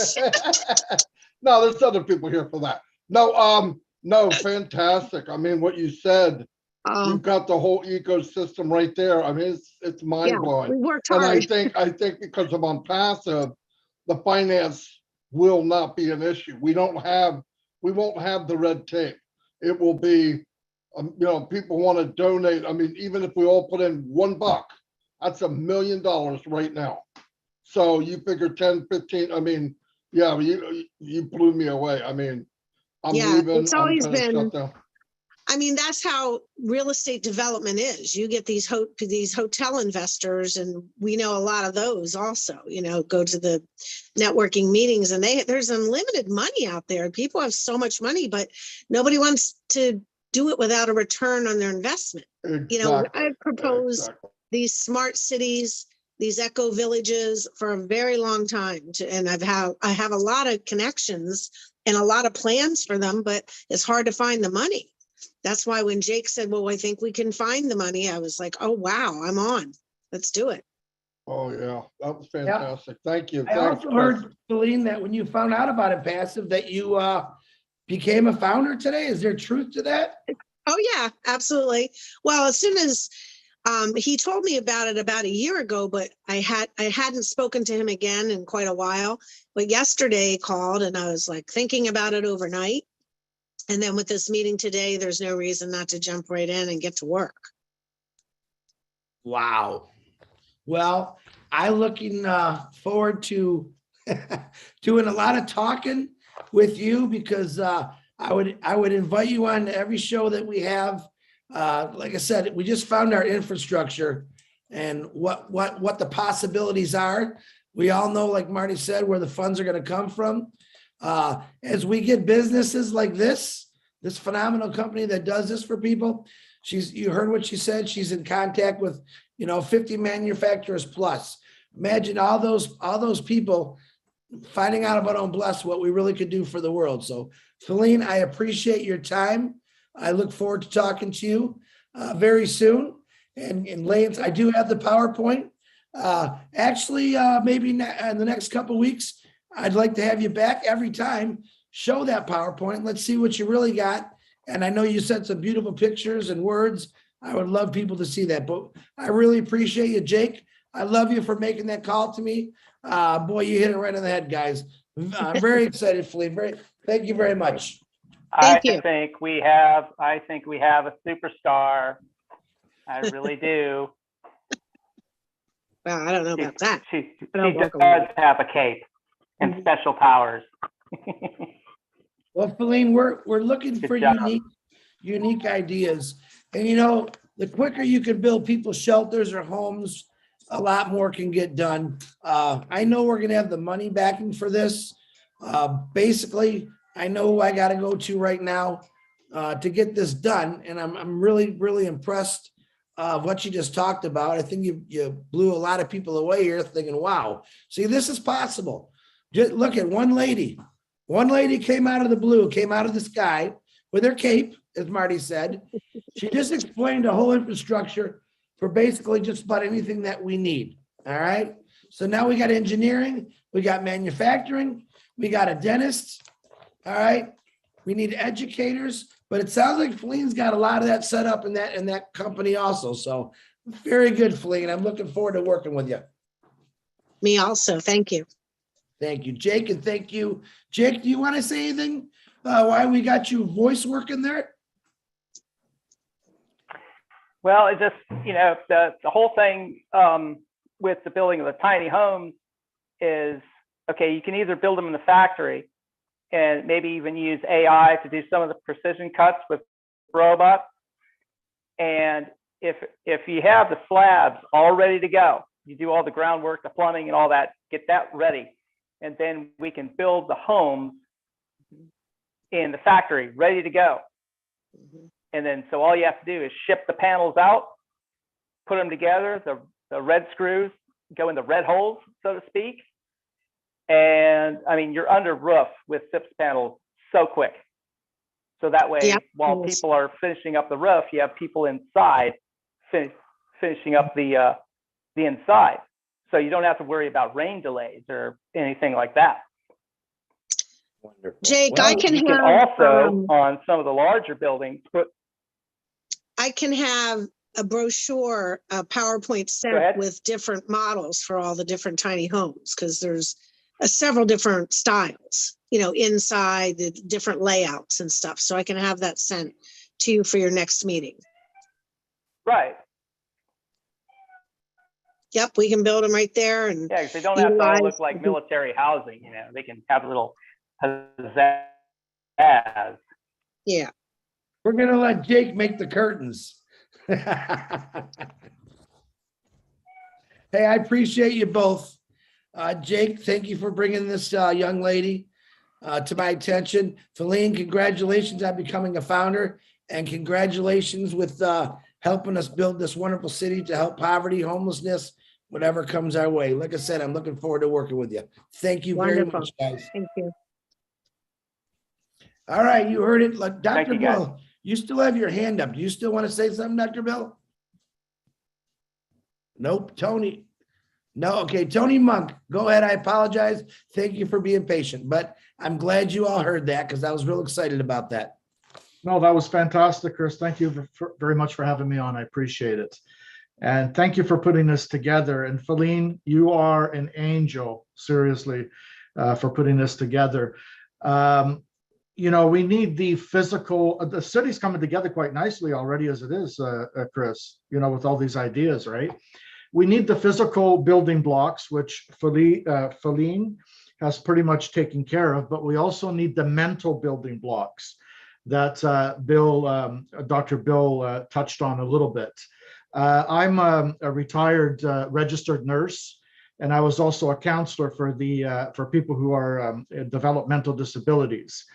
No, there's other people here for that. No, fantastic. I mean, what you said, you've got the whole ecosystem right there. I mean, it's mind Yeah, blowing. we worked And hard. I think because I'm on passive, the finance will not be an issue. We won't have the red tape. It will be, people want to donate. I mean, even if we all put in $1, that's $1 million right now. So you figure 10, 15, I mean, yeah, you blew me away. I mean, I'm Yeah, leaving. it's I'm always gonna shut been- down. I mean, that's how real estate development is. You get these hotel investors, and we know a lot of those also, go to the networking meetings, and there's unlimited money out there. People have so much money, but nobody wants to do it without a return on their investment. Exactly. I've proposed exactly. these smart cities, these eco villages for a very long time. And I have a lot of connections and a lot of plans for them, but it's hard to find the money. That's why when Jake said, well, I think we can find the money, I was like, oh, wow, I'm on. Let's do it. Oh, yeah, that was fantastic. Thank you. I Thanks, also Chris. heard, Feline, that when you found out about it, Passive, that you became a founder today. Is there truth to that? Oh, yeah, absolutely. Well, as soon as he told me about it about a year ago, but I hadn't spoken to him again in quite a while. But yesterday he called, and I was like thinking about it overnight. And then with this meeting today, there's no reason not to jump right in and get to work. Wow. Well, I looking forward to doing a lot of talking with you because I would invite you on every show that we have. Like I said, we just found our infrastructure and what the possibilities are. We all know, like Marty said, where the funds are going to come from. As we get businesses like this phenomenal company that does this for people, you heard what she said. She's in contact with, 50 manufacturers plus. Imagine all those people finding out about On Bless, what we really could do for the world. So, Feline, I appreciate your time. I look forward to talking to you very soon. And Lance, I do have the PowerPoint. Maybe in the next couple of weeks, I'd like to have you back every time. Show that PowerPoint. Let's see what you really got. And I know you sent some beautiful pictures and words. I would love people to see that. But I really appreciate you, Jake. I love you for making that call to me. Boy, you hit it right on the head, guys. I'm very excited, Feline. Thank you very much. Thank you. I think we have a superstar. I really do. Well, I don't know about that. She don't does welcome her. have a cape and special powers. Well, Feline, we're looking Good for job. unique ideas. And the quicker you can build people's shelters or homes, a lot more can get done. I know we're gonna have the money backing for this. Basically, I know who I gotta go to right now to get this done. And I'm really, really impressed what you just talked about. I think you blew a lot of people away here thinking, wow, see, this is possible. Just look at one lady. One lady came out of the blue, came out of the sky with her cape, as Marty said. She just explained the whole infrastructure for basically just about anything that we need. All right. So now we got engineering, we got manufacturing, we got a dentist. All right. We need educators, but it sounds like Feline's got a lot of that set up in that company also. So very good, Feline. I'm looking forward to working with you. Me also. Thank you. Thank you, Jake, and thank you. Jake, do you want to say anything? Why we got you voice working there? Well, it just, the whole thing with the building of the tiny homes is, okay, you can either build them in the factory and maybe even use AI to do some of the precision cuts with robots. And if you have the slabs all ready to go, you do all the groundwork, the plumbing and all that, get that ready. And then we can build the homes in the factory ready to go. And then, so all you have to do is ship the panels out, put them together, the red screws go in the red holes, so to speak. And I mean, you're under roof with SIPS panels so quick. So that way, while people are finishing up the roof, you have people inside finishing up the inside. So you don't have to worry about rain delays or anything like that. Wonderful. Jake, Well, I can You can have also, on some of the larger buildings, I can have a brochure, a PowerPoint ahead. sent with different models for all the different tiny homes, because there's several different styles, inside the different layouts and stuff. So I can have that sent to you for your next meeting. right. Yep, we can build them right there. And Yeah, because they don't have to all utilize- look like military housing, they can have a little pizzazz. yeah, We're going to let Jake make the curtains. Hey, I appreciate you both. Jake, thank you for bringing this young lady to my attention. Feline, congratulations on becoming a founder, and congratulations with helping us build this wonderful city to help poverty, homelessness, whatever comes our way. Like I said, I'm looking forward to working with you. Thank you very Wonderful. much, guys. thank you. All right, you heard it. Like, Thank Dr. you, guys. Bill, you still have your hand up. Do you still want to say something, Dr. Bill? Nope. Tony. No. Okay. Tony Monk, go ahead. I apologize. Thank you for being patient, but I'm glad you all heard that because I was real excited about that. No, that was fantastic, Chris. Thank you very much for having me on. I appreciate it. And thank you for putting this together. And Feline, you are an angel, seriously, for putting this together. you know, we need the physical, the city's coming together quite nicely already as it is, Chris, you know, with all these ideas, right? We need the physical building blocks, which Feline has pretty much taken care of, but we also need the mental building blocks that Dr. Bill touched on a little bit. I'm a retired registered nurse, and I was also a counselor for people who are developmental disabilities,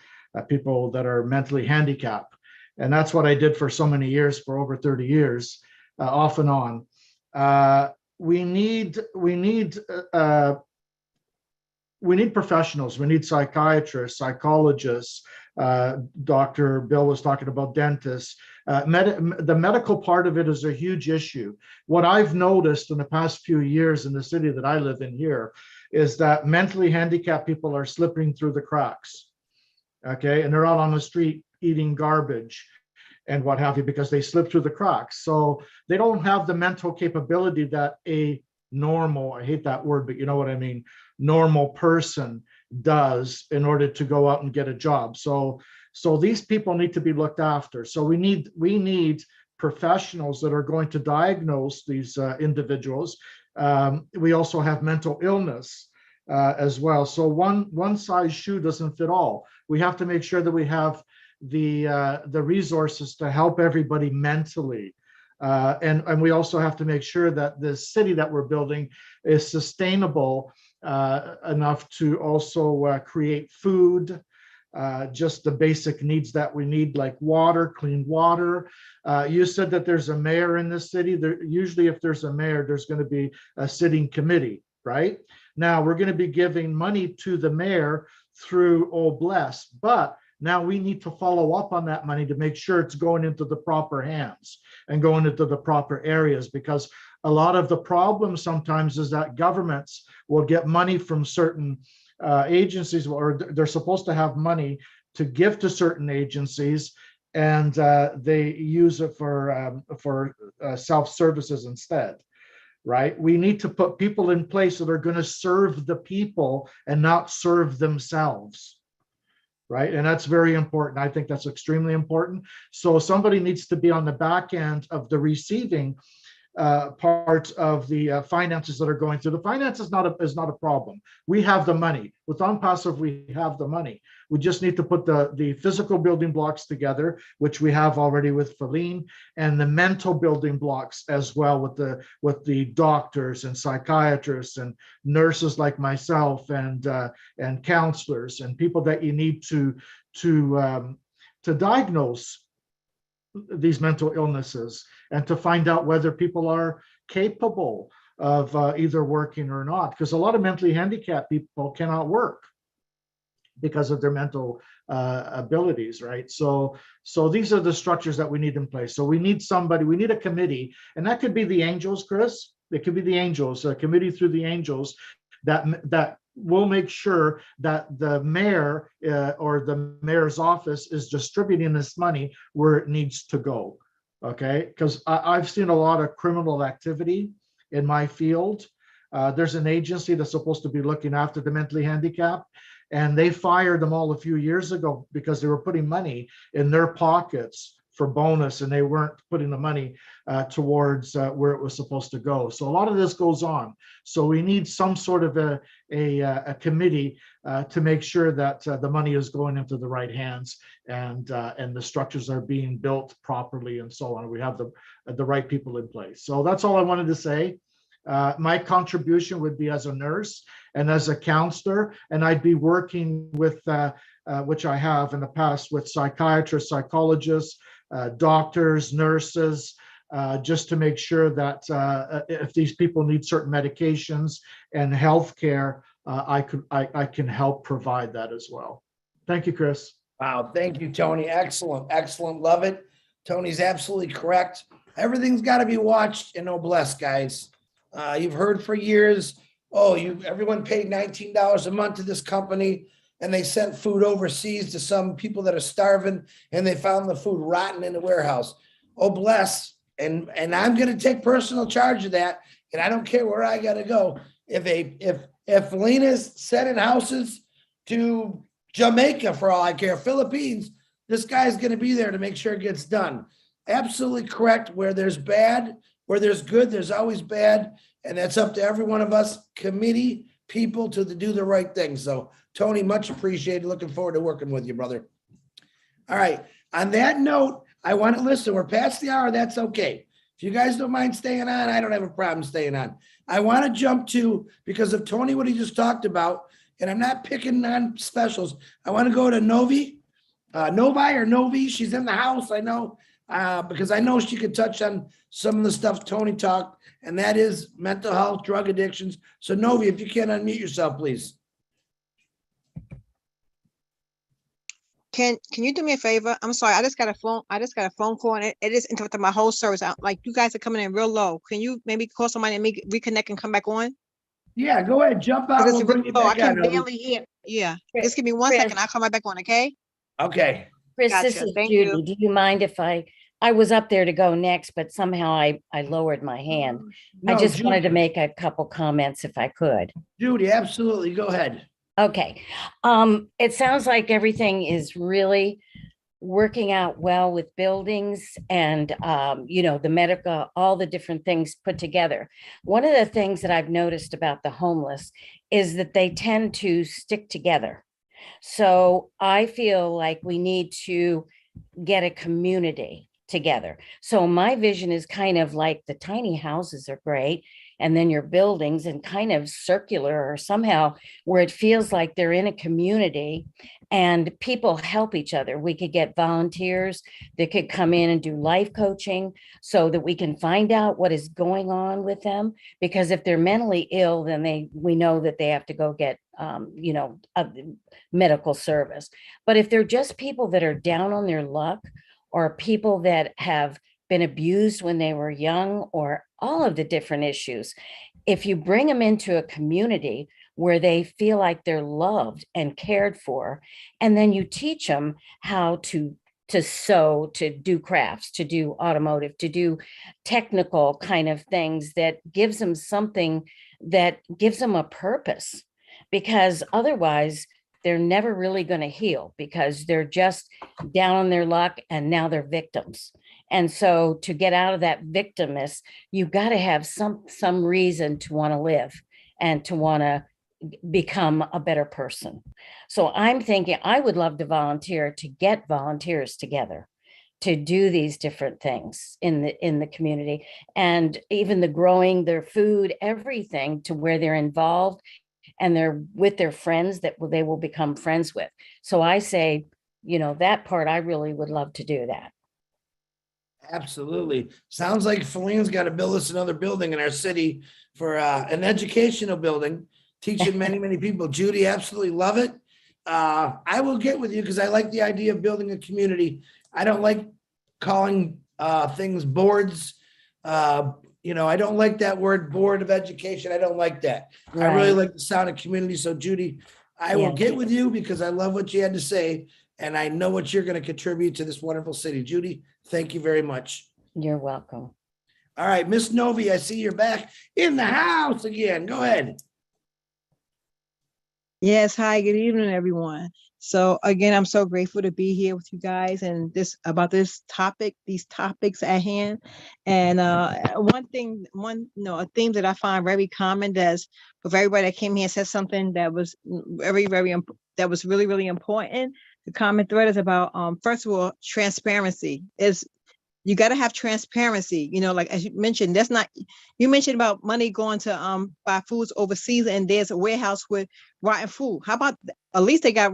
people that are mentally handicapped. And that's what I did for so many years, for over 30 years, off and on. We need professionals. We need psychiatrists, psychologists. Dr. Bill was talking about dentists. The medical part of it is a huge issue. What I've noticed in the past few years in the city that I live in here is that mentally handicapped people are slipping through the cracks. Okay, and they're out on the street eating garbage and what have you, because they slip through the cracks. So they don't have the mental capability that a normal, I hate that word, but you know what I mean, normal person does in order to go out and get a job. So these people need to be looked after. So we need professionals that are going to diagnose these individuals. We also have mental illness as well. So one size shoe doesn't fit all. We have to make sure that we have the resources to help everybody mentally. And we also have to make sure that the city that we're building is sustainable enough to also create food, just the basic needs that we need, like water, clean water. You said that there's a mayor in this city. Usually if there's a mayor, there's going to be a sitting committee, right? Now we're going to be giving money to the mayor through OBLES, but now we need to follow up on that money to make sure it's going into the proper hands and going into the proper areas, because a lot of the problem sometimes is that governments will get money from certain agencies, or they're supposed to have money to give to certain agencies, and they use it for self-services instead, right? We need to put people in place that are going to serve the people and not serve themselves. Right. And that's very important. I think that's extremely important. So somebody needs to be on the back end of the receiving part of the finances that are going through. The finance is not a problem. We have the money. With OnPassive, we have the money. We just need to put the physical building blocks together, which we have already with Feline, and the mental building blocks as well with the doctors and psychiatrists and nurses like myself and counselors and people that you need to diagnose these mental illnesses and to find out whether people are capable of either working or not, because a lot of mentally handicapped people cannot work because of their mental abilities, right? So these are the structures that we need in place. So we need somebody, we need a committee, and that could be the Angels, Chris. It could be the Angels, a committee through the Angels that will make sure that the mayor or the mayor's office is distributing this money where it needs to go. Okay, because I've seen a lot of criminal activity in my field. There's an agency that's supposed to be looking after the mentally handicapped, and they fired them all a few years ago because they were putting money in their pockets for bonus, and they weren't putting the money towards where it was supposed to go. So a lot of this goes on. So we need some sort of a committee to make sure that the money is going into the right hands and the structures are being built properly and so on. We have the right people in place. So that's all I wanted to say. My contribution would be as a nurse and as a counselor, and I'd be working with, which I have in the past, with psychiatrists, psychologists, doctors, nurses, just to make sure that if these people need certain medications and healthcare, I can help provide that as well. Thank you, Chris. Wow, thank you, Tony. Excellent, excellent. Love it. Tony's absolutely correct. Everything's got to be watched and OBLES, guys. You've heard for years, everyone paid $19 a month to this company, and they sent food overseas to some people that are starving, and they found the food rotten in the warehouse. OBLES, and I'm going to take personal charge of that, and I don't care where I got to go. If Felina's sending houses to Jamaica for all I care, Philippines. This guy's going to be there to make sure it gets done. Absolutely correct. Where there's bad, where there's good, there's always bad. And that's up to every one of us, committee people, to do the right thing. So Tony, much appreciated. Looking forward to working with you, brother. All right. On that note, I want to listen. We're past the hour. That's okay. If you guys don't mind staying on, I don't have a problem staying on. I want to jump to, because of Tony, what he just talked about, and I'm not picking on specials. I want to go to Novi or Novi. She's in the house, I know, because I know she could touch on some of the stuff Tony talked, and that is mental health, drug addictions. So Novi, if you can unmute yourself, please. Can you do me a favor? I'm sorry, I just got a phone call and it just interrupted my whole service. Like, you guys are coming in real low. Can you maybe call somebody and reconnect and come back on? Yeah, go ahead, jump out. Because We'll it's bring real you low. I back can on, Novi. barely hear. Yeah, Chris- just give me 1 Chris. second. I'll come right back on, okay? Okay. Chris, this Gotcha. is Thank Judy. you. Do you mind if I was up there to go next, but somehow I lowered my hand. I No, just wanted to Judy, make a couple comments if I could. Judy, absolutely. Go ahead. Okay. It sounds like everything is really working out well with buildings and, the medical, all the different things put together. One of the things that I've noticed about the homeless is that they tend to stick together. So I feel like we need to get a community together. So my vision is kind of like the tiny houses are great, and then your buildings and kind of circular or somehow where it feels like they're in a community and people help each other. We could get volunteers that could come in and do life coaching so that we can find out what is going on with them. Because if they're mentally ill, then we know that they have to go get a medical service. But if they're just people that are down on their luck, or people that have been abused when they were young, or all of the different issues, if you bring them into a community where they feel like they're loved and cared for, and then you teach them how to sew, to do crafts, to do automotive, to do technical kind of things, that gives them something that gives them a purpose. Because otherwise they're never really going to heal, because they're just down on their luck and now they're victims. And so to get out of that victimness, you've got to have some reason to want to live and to want to become a better person. So I'm thinking I would love to volunteer, to get volunteers together to do these different things in the community, and even the growing their food, everything, to where they're involved and they're with their friends that they will become friends with. So I say, that part, I really would love to do that. Absolutely. Sounds like Feline's got to build us another building in our city for an educational building, teaching many, many people. Judy, absolutely love it. I will get with you because I like the idea of building a community. I don't like calling things boards. I don't like that word, board of education. I don't like that. I really Right. like the sound of community. So Judy, I will Yeah. get with you because I love what you had to say. And I know what you're going to contribute to this wonderful city. Judy, thank you very much. You're welcome. All right, Miss Novi, I see you're back in the house again. Go ahead. Yes, hi, good evening, everyone. So again, I'm so grateful to be here with you guys and these topics at hand. And a theme that I find very common, that's with everybody that came here and said something that was that was really, really important. The common thread is about, first of all, transparency. You got to have transparency, like as you mentioned, you mentioned about money going to buy foods overseas, and there's a warehouse with rotten food. How about, at least there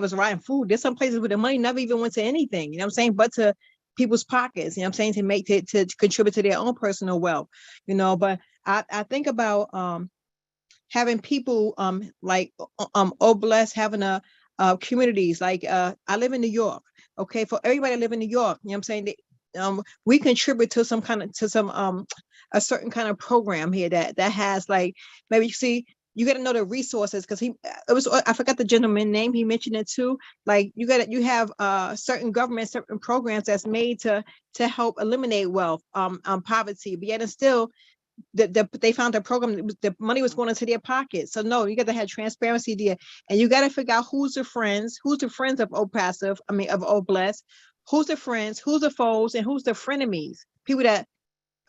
was rotten food. There's some places where the money never even went to anything, you know what I'm saying, but to people's pockets, you know what I'm saying, to contribute to their own personal wealth, but I think about having people like Oblast, having communities like I live in New York. Okay, for everybody that live in New York, you know what I'm saying, we contribute to a certain kind of program here that has, like, maybe you got to know the resources, because I forgot the gentleman's name, he mentioned it too. Like, you have certain programs that's made to help eliminate wealth, poverty, but yet and still they found the program, the money was going into their pocket. So no, you got to have transparency there, and you got to figure out who's the friends of OPASSIVE, of OBLESS, who's the friends, who's the foes, and who's the frenemies. People that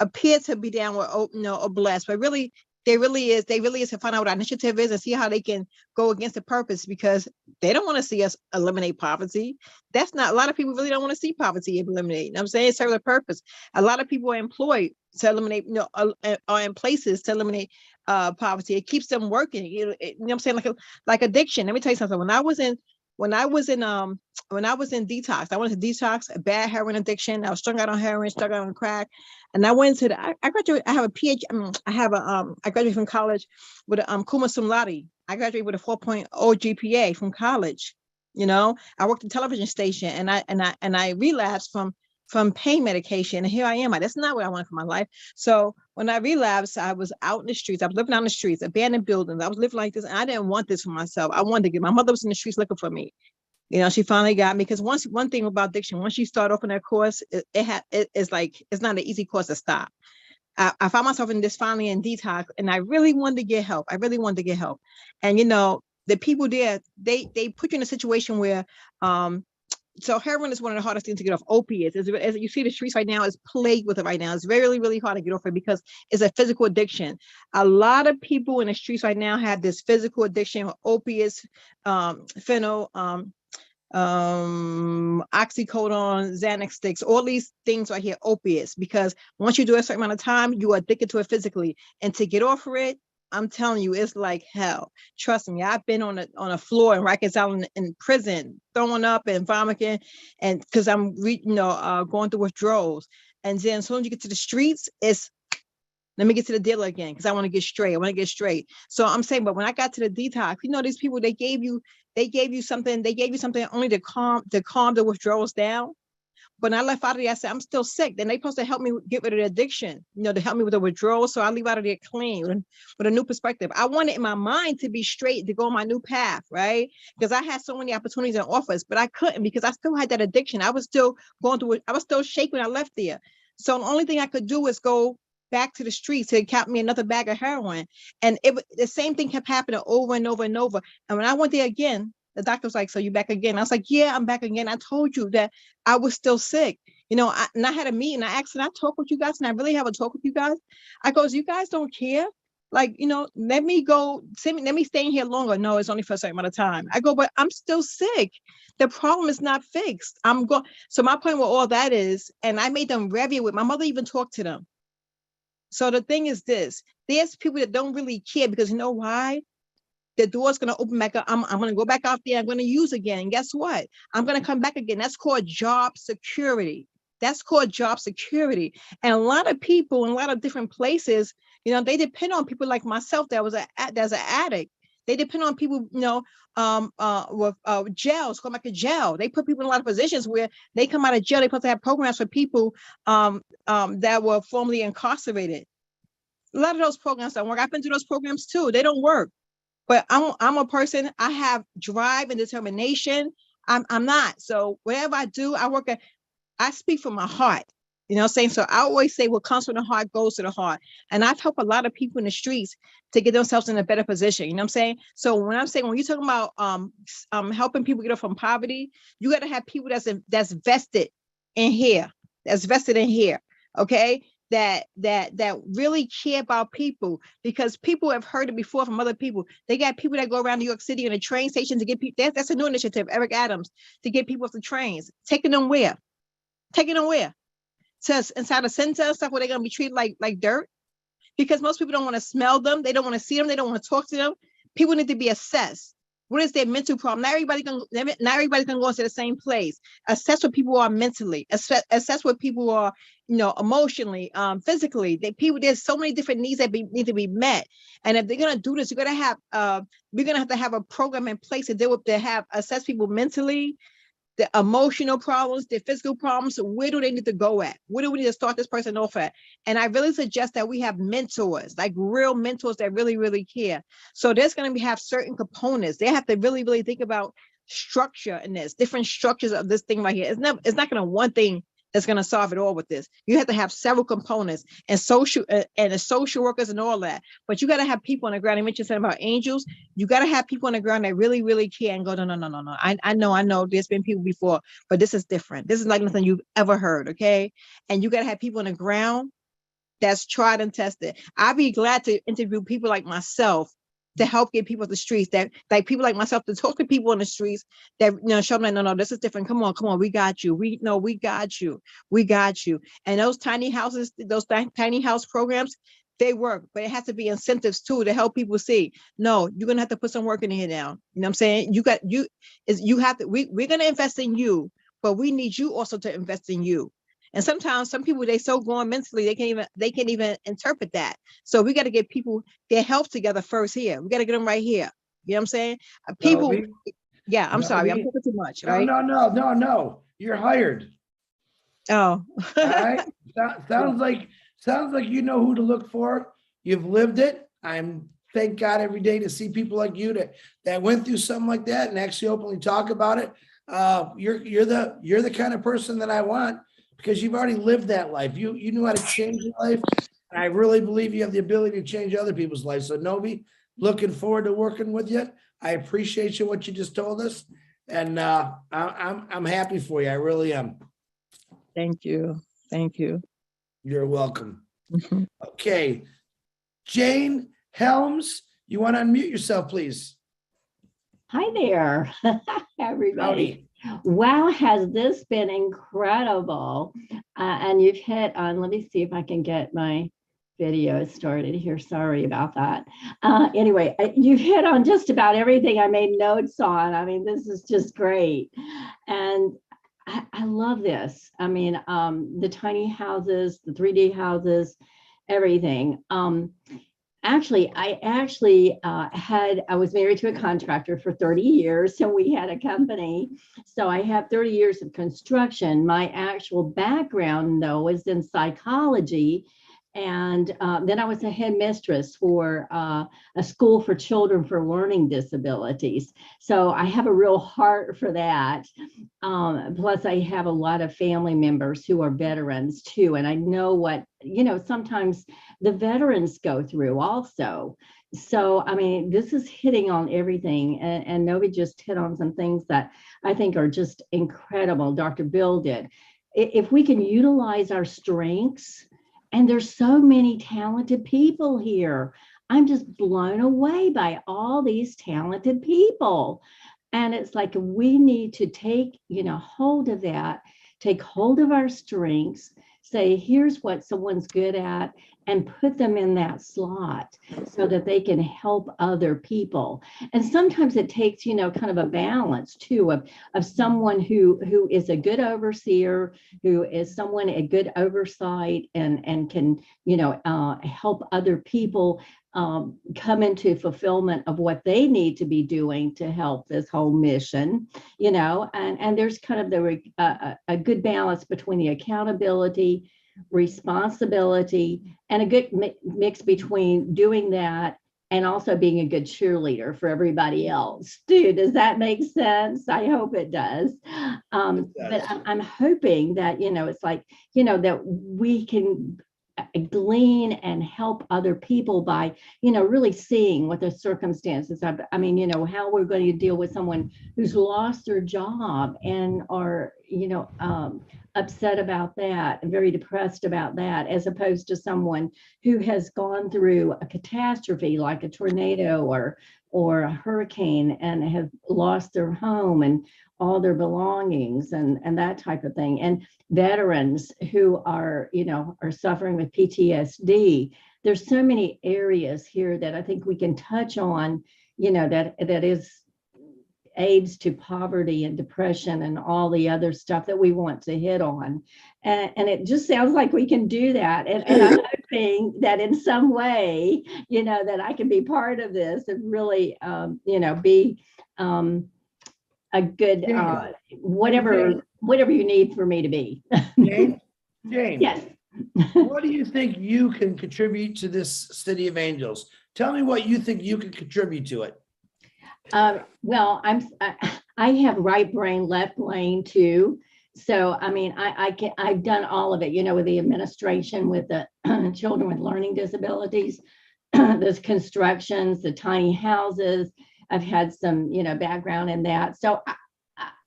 appear to be down with OBLESS, but really they really is to find out what our initiative is and see how they can go against the purpose, because they don't want to see us eliminate poverty. That's not, a lot of people really don't want to see poverty eliminated. You know what I'm saying? It serves a purpose. A lot of people are employed to eliminate, are in places to eliminate poverty. It keeps them working. You know what I'm saying? Like addiction. Let me tell you something. When I was in detox, I went to detox, a bad heroin addiction. I was strung out on heroin, strung out on crack. And I went to I graduated, I have a PhD, I graduated from college with a cum laude. I graduated with a 4.0 GPA from college. You know, I worked in television station, and I relapsed from pain medication. And here I am. That's not what I wanted for my life. So when I relapsed, I was out in the streets. I was living out in the streets, abandoned buildings. I was living like this. And I didn't want this for myself. I wanted to get, my mother was in the streets looking for me. You know, she finally got me, because one thing about addiction, once you start off in that course, it's not an easy course to stop. I found myself in this finally in detox, and I really wanted to get help. And, you know, the people there, they put you in a situation where, so heroin is one of the hardest things to get off. Opiates, as you see, the streets right now is plagued with it right now. It's really, really hard to get off it because it's a physical addiction. A lot of people in the streets right now have this physical addiction with opiates, fentanyl, oxycodone, Xanax sticks, all these things right here, opiates, because once you do a certain amount of time, you are addicted to it physically. And to get off of it, I'm telling you, it's like hell. Trust me, I've been on a floor in Rikers Island in prison, throwing up and vomiting, and because I'm going through withdrawals. And then as soon as you get to the streets, it's let me get to the dealer again, because I want to get straight. So I'm saying, but when I got to the detox, you know, these people, they gave you something only to calm the withdrawals down. But when I left out of there, I said, I'm still sick. Then they supposed to help me get rid of the addiction, you know, to help me with the withdrawal. So I leave out of there clean with a new perspective. I wanted in my mind to be straight, to go on my new path, right? Because I had so many opportunities and offers, but I couldn't, because I still had that addiction. I was still going through it. I was still shaking when I left there. So the only thing I could do was go back to the streets to count me another bag of heroin. And the same thing kept happening over and over and over. And when I went there again, the doctor was like, so you back again? I was like, yeah, I'm back again. I told you that I was still sick. You know, and I had a meeting. I asked, and I talk with you guys, and I really have a talk with you guys. I goes, you guys don't care? Like, you know, let me stay in here longer. No, it's only for a certain amount of time. I go, but I'm still sick. The problem is not fixed. So my point with all that is, and I made them review it. My mother even talked to them. So the thing is this, there's people that don't really care, because you know why? The door's going to open back up. I'm going to go back out there. I'm going to use again. And guess what? I'm going to come back again. That's called job security. And a lot of people in a lot of different places, you know, they depend on people like myself that's an addict. They depend on people, you know, with jails, going back to jail. They put people in a lot of positions where they come out of jail. They're supposed to have programs for people that were formerly incarcerated. A lot of those programs don't work. I've been to those programs too. They don't work. But I'm a person, I have drive and determination. I'm not. So whatever I do, I speak from my heart. You know what I'm saying? So I always say what comes from the heart goes to the heart. And I've helped a lot of people in the streets to get themselves in a better position. You know what I'm saying? So when you're talking about helping people get up from poverty, you got to have people that's vested in here. Okay? That really care about people, because people have heard it before from other people. They got people that go around New York City in a train station to get people. That's a new initiative, Eric Adams, to get people off the trains. Taking them where? To inside a center and stuff where they're gonna be treated like dirt, because most people don't want to smell them, they don't want to see them, they don't want to talk to them. People need to be assessed. What is their mental problem? Not everybody's gonna go into the same place. Assess what people are mentally. Assess what people are, you know, emotionally, physically. There's so many different needs that need to be met. And if they're gonna do this, we're gonna have to have a program in place to assess people mentally, the emotional problems, the physical problems. Where do they need to go at? Where do we need to start this person off at? And I really suggest that we have mentors, like real mentors that really, really care. So there's going to have certain components. They have to really, really think about structure in this, different structures of this thing right here. It's not going to one thing that's going to solve it all with this. You have to have several components and the social workers and all that. But you got to have people on the ground. I mentioned something about angels. You got to have people on the ground that really, really care and go, no. I know. There's been people before, but this is different. This is like nothing you've ever heard. Okay, and you got to have people on the ground that's tried and tested. I'd be glad to interview people like myself to help get people to the streets, that like people like myself to talk to people on the streets that, show them, no, this is different. Come on, we got you. We got you. And those tiny houses, those tiny house programs, they work, but it has to be incentives too to help people see, no, you're going to have to put some work in here now. You know what I'm saying? We're going to invest in you, but we need you also to invest in you. And sometimes some people, they so gone mentally, they can't even interpret that. So we got to get people their help together first here. We got to get them right here. You know what I'm saying? People, yeah, I'm sorry, I'm talking too much, right? No. You're hired. Oh. All right. Sounds like you know who to look for. You've lived it. I'm thank God every day to see people like you that went through something like that and actually openly talk about it. You're the kind of person that I want, because you've already lived that life. You knew how to change your life. And I really believe you have the ability to change other people's lives. So Novi, looking forward to working with you. I appreciate you, what you just told us. And I'm happy for you. I really am. Thank you. You're welcome. Okay. Jane Helms, you want to unmute yourself, please? Hi there, everybody. Howdy. Wow, has this been incredible? And you've hit on, let me see if I can get my video started here. Sorry about that. Anyway, you've hit on just about everything I made notes on. I mean, this is just great. And I love this. I mean, the tiny houses, the 3D houses, everything. I was married to a contractor for 30 years, so we had a company. So I have 30 years of construction. My actual background, though, is in psychology. And then I was a headmistress for a school for children for learning disabilities. So I have a real heart for that. Plus, I have a lot of family members who are veterans too. And I know what, sometimes the veterans go through also. So, I mean, this is hitting on everything. And Novi just hit on some things that I think are just incredible. Dr. Bill did. If we can utilize our strengths, and there's so many talented people here. I'm just blown away by all these talented people. And it's like, we need to take, hold of that, take hold of our strengths, say, here's what someone's good at, and put them in that slot so that they can help other people. And sometimes it takes, kind of a balance too of someone who is a good overseer, who is someone a good oversight and can, help other people come into fulfillment of what they need to be doing to help this whole mission, and there's kind of a good balance between the accountability, responsibility, and a good mix between doing that and also being a good cheerleader for everybody else. Dude, does that make sense? I hope it does. But I'm hoping that, it's like, that we can glean and help other people by, really seeing what the circumstances are. I mean, how we're going to deal with someone who's lost their job and are, upset about that and very depressed about that, as opposed to someone who has gone through a catastrophe like a tornado or a hurricane and have lost their home and all their belongings and that type of thing. And veterans who are, are suffering with PTSD. There's so many areas here that I think we can touch on, that is aids to poverty and depression and all the other stuff that we want to hit on. And it just sounds like we can do that. And I'm hoping that in some way, that I can be part of this and really, be a good, whatever you need for me to be. Jane? Yes. What do you think you can contribute to this City of Angels? Tell me what you think you can contribute to it. Well, I have right brain, left brain too. So, I mean, I've done all of it, you know, with the administration, with the children with learning disabilities, those constructions, the tiny houses. I've had some, you know, background in that. So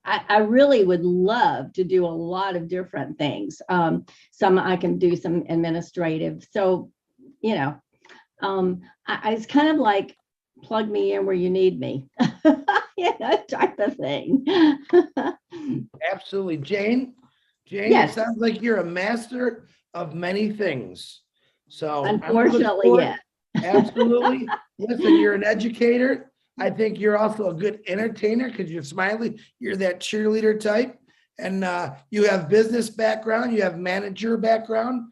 I really would love to do a lot of different things. Some I can do some administrative. So, you know, it's kind of like plug me in where you need me, you know, type of thing. Absolutely. Jane, it Yes. sounds like you're a master of many things. So I'm looking Unfortunately, forward- yeah. Absolutely. Listen, you're an educator. I think you're also a good entertainer because you're smiley. You're that cheerleader type. And you have business background. You have manager background.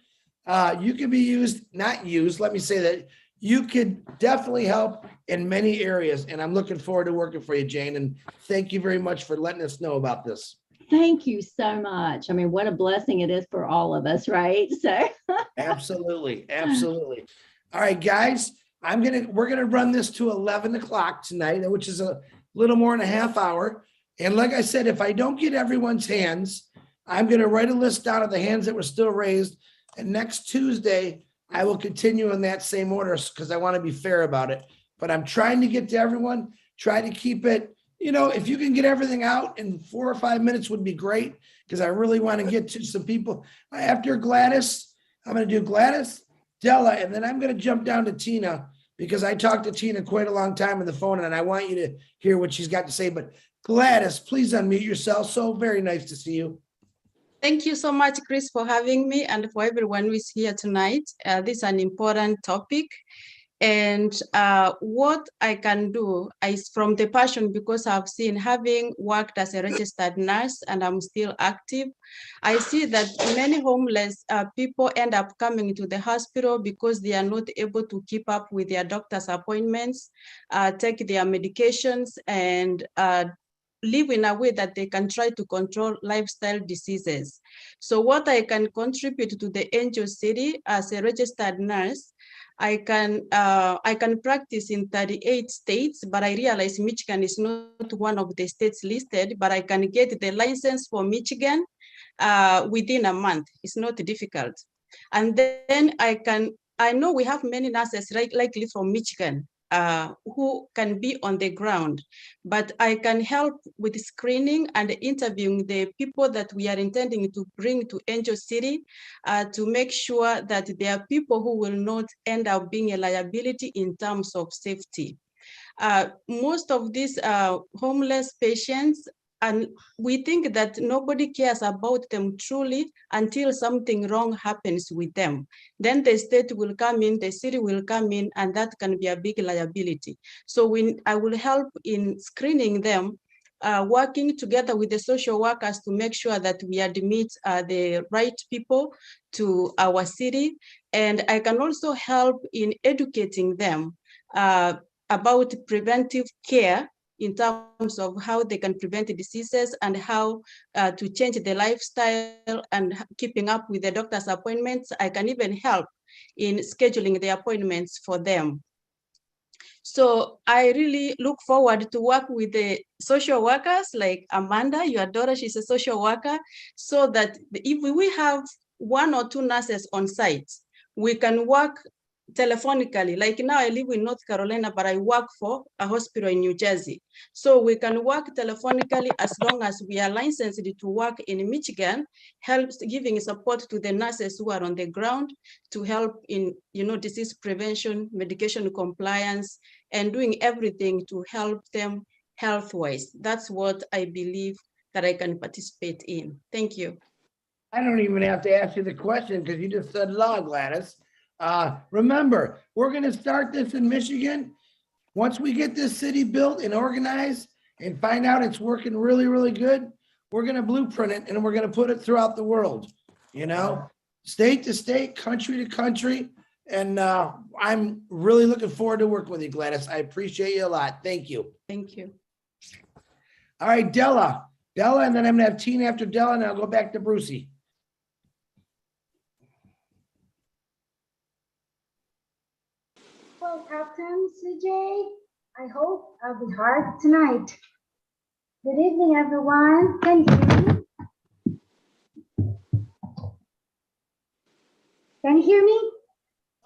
You can be used, not used, let me say that. You could definitely help in many areas. And I'm looking forward to working for you, Jane. And thank you very much for letting us know about this. Thank you so much. I mean, what a blessing it is for all of us, right? So Absolutely. Absolutely. All right, guys, we're gonna run this to 11 o'clock tonight, which is a little more than a half hour. And like I said, if I don't get everyone's hands, I'm gonna write a list down of the hands that were still raised. And next Tuesday, I will continue in that same order because I want to be fair about it. But I'm trying to get to everyone, try to keep it, you know, if you can get everything out in 4 or 5 minutes would be great because I really want to get to some people. After Gladys, I'm going to do Gladys, Della, and then I'm going to jump down to Tina because I talked to Tina quite a long time on the phone and I want you to hear what she's got to say. But Gladys, please unmute yourself. So very nice to see you. Thank you so much, Chris, for having me and for everyone who is here tonight. This is an important topic. And what I can do is from the passion, because I've seen, having worked as a registered nurse and I'm still active, I see that many homeless people end up coming to the hospital because they are not able to keep up with their doctor's appointments, take their medications, and live in a way that they can try to control lifestyle diseases. So what I can contribute to the Angel City as a registered nurse, I can practice in 38 states, but I realize Michigan is not one of the states listed, but I can get the license for Michigan within a month. It's not difficult. And then I know we have many nurses likely from Michigan who can be on the ground, but I can help with screening and interviewing the people that we are intending to bring to Angel City to make sure that there are people who will not end up being a liability in terms of safety. Most of these homeless patients, and we think that nobody cares about them truly until something wrong happens with them. Then the state will come in, the city will come in, and that can be a big liability. So I will help in screening them, working together with the social workers to make sure that we admit the right people to our city. And I can also help in educating them about preventive care in terms of how they can prevent the diseases and how to change the lifestyle and keeping up with the doctor's appointments. I can even help in scheduling the appointments for them. So I really look forward to work with the social workers like Amanda, your daughter, she's a social worker, so that if we have 1 or 2 nurses on site, we can work telephonically. Like now I live in North Carolina, but I work for a hospital in New Jersey. So we can work telephonically as long as we are licensed to work in Michigan, helps giving support to the nurses who are on the ground to help in, disease prevention, medication compliance, and doing everything to help them health-wise. That's what I believe that I can participate in. Thank you. I don't even have to ask you the question because you just said law, Gladys. Remember, we're going to start this in Michigan. Once we get this city built and organized and find out it's working really, really good, we're going to blueprint it and we're going to put it throughout the world, state to state, country to country. And I'm really looking forward to working with you, Gladys. I appreciate you a lot. Thank you. Thank you. All right, Della, and then I'm going to have Tina after Della, and I'll go back to Brucey. Well, Captain CJ, I hope I'll be hard tonight. Good evening, everyone. Thank you. Can you hear me?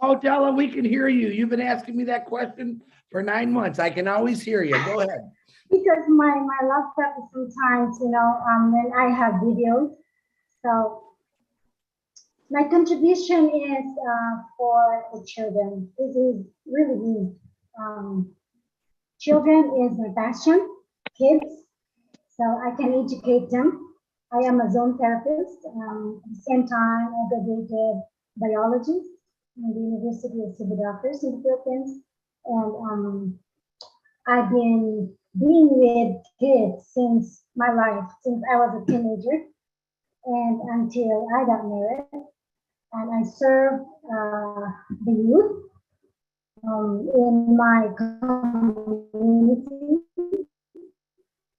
Oh, Della, we can hear you. You've been asking me that question for 9 months. I can always hear you. Go ahead. Because my laptop is sometimes, when I have videos. So my contribution is for the children. This is really me. Children is my passion, kids, so I can educate them. I am a zone therapist. At the same time, I graduated biology in the University of Civil Doctors in the Philippines. And I've been being with kids since my life, since I was a teenager and until I got married. And I serve the youth in my community,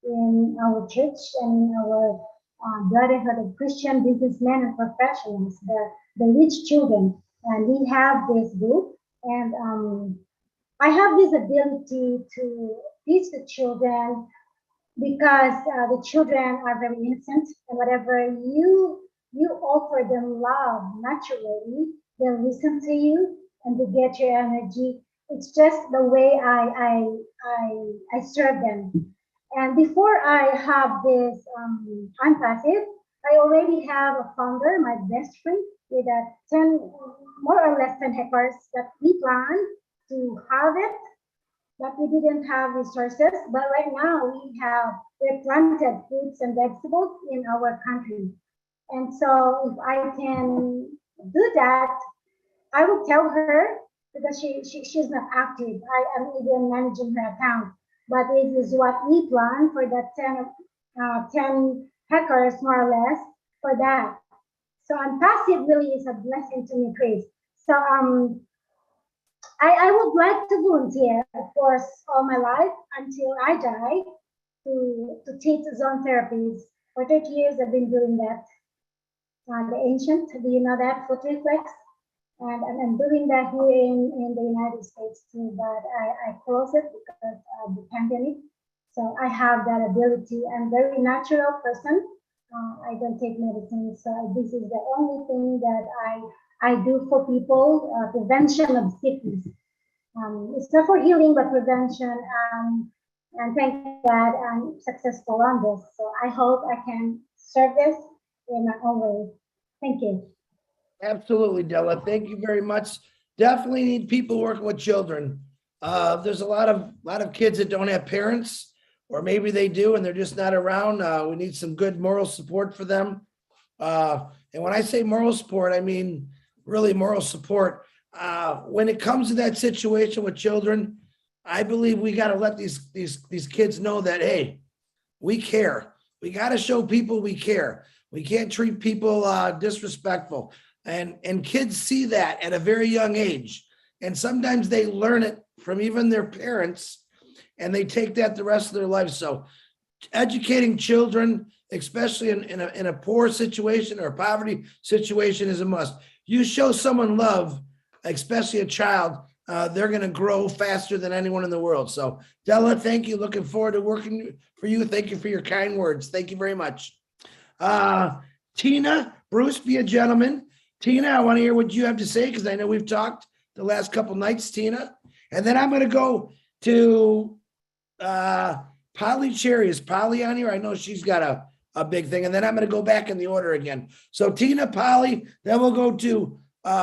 in our church, and in our Brotherhood of Christian Businessmen and Professionals, the rich children. And we have this group, and I have this ability to teach the children because the children are very innocent, and whatever you offer them love naturally, they'll listen to you and they get your energy. It's just the way I serve them. And before I have this unpassive, I already have a founder, my best friend, with a 10, more or less 10 hectares that we plan to harvest, but we didn't have resources. But right now we planted fruits and vegetables in our country. And so if I can do that, I will tell her, because she's not active. I am even managing her account. But it is what we plan for that 10 hectares, more or less, for that. So passive really is a blessing to me, Chris. So I would like to volunteer, of course, all my life until I die to teach zone therapies. For 30 years, I've been doing that. The ancient, do you know that, foot reflex? And I'm doing that here in the United States too, but I closed it because of the pandemic. So I have that ability. I'm a very natural person. I don't take medicine. So this is the only thing that I do for people, prevention of sickness. It's not for healing, but prevention. And thank God I'm successful on this. So I hope I can serve this in my own way. Thank you. Absolutely, Della. Thank you very much. Definitely need people working with children. There's a lot of kids that don't have parents, or maybe they do and they're just not around. We need some good moral support for them. And when I say moral support, I mean really moral support. When it comes to that situation with children, I believe we got to let these kids know that, hey, we care. We got to show people we care. We can't treat people disrespectful. And kids see that at a very young age. And sometimes they learn it from even their parents, and they take that the rest of their life. So educating children, especially in a poor situation or a poverty situation, is a must. You show someone love, especially a child, they're going to grow faster than anyone in the world. So Della, thank you. Looking forward to working for you. Thank you for your kind words. Thank you very much. Tina, Bruce, be a gentleman. Tina, I want to hear what you have to say, because I know we've talked the last couple nights, Tina. And then I'm going to go to Polly Cherry. Is Polly on here? I know she's got a big thing. And then I'm going to go back in the order again. So Tina, Polly, then we'll go to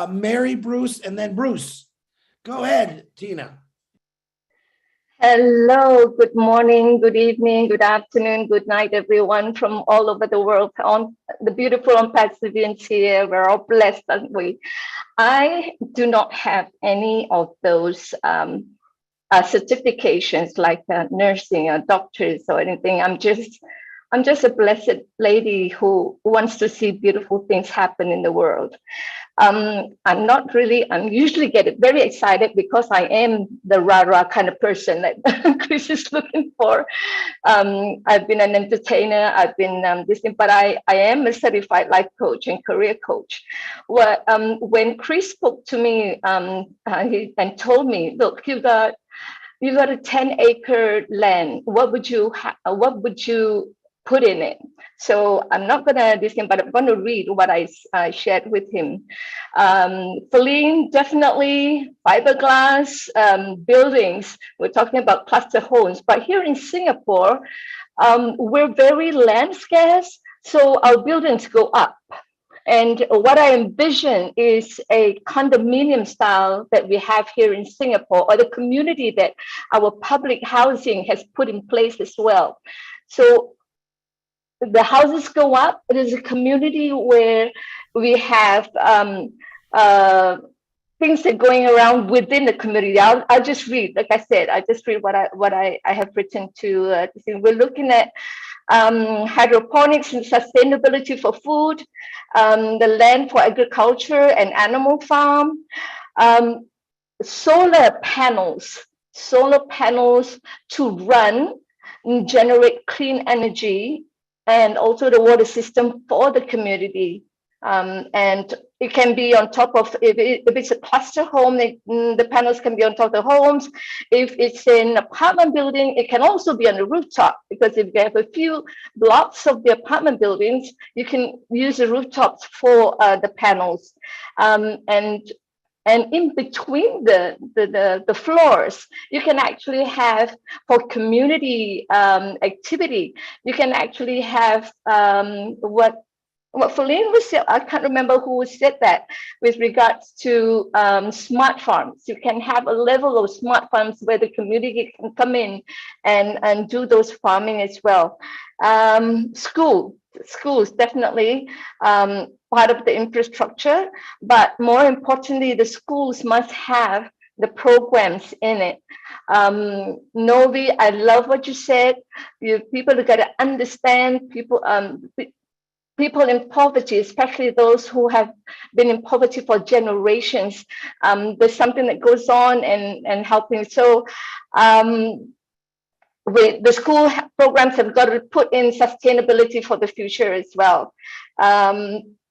Mary, Bruce, and then Bruce. Go ahead, Tina. Hello, good morning, good evening, good afternoon, good night, everyone from all over the world. On the beautiful Pacifians here, we're all blessed, aren't we? I do not have any of those certifications like nursing or doctors or anything. I'm just a blessed lady who wants to see beautiful things happen in the world. I'm usually get very excited because I am the rah-rah kind of person that Chris is looking for. I've been an entertainer, I've been this thing, but I am a certified life coach and career coach. When Chris spoke to me and told me, look, you got a 10-acre land. What would you put in it. So I'm not gonna this thing, but I'm gonna read what I shared with him. Feline, definitely fiberglass buildings. We're talking about cluster homes, but here in Singapore, we're very land scarce, so our buildings go up. And what I envision is a condominium style that we have here in Singapore, or the community that our public housing has put in place as well. So the houses go up. It is a community where we have things that are going around within the community. I'll just read, like I said, I just read what I have written to see. We're looking at hydroponics and sustainability for food, the land for agriculture and animal farm, solar panels to run and generate clean energy, and also the water system for the community. And it can be on top of, if it's a cluster home, the panels can be on top of the homes. If it's an apartment building, it can also be on the rooftop, because if you have a few blocks of the apartment buildings, you can use the rooftops for the panels. And in between the floors, you can actually have, for community activity, you can actually have what Feline was said, I can't remember who said that, with regards to smart farms. You can have a level of smart farms where the community can come in and do those farming as well. Schools definitely part of the infrastructure, but more importantly, the schools must have the programs in it. Novi, I love what you said. People have got to understand people in poverty, especially those who have been in poverty for generations. There's something that goes on and helping. So the school programs have got to put in sustainability for the future as well.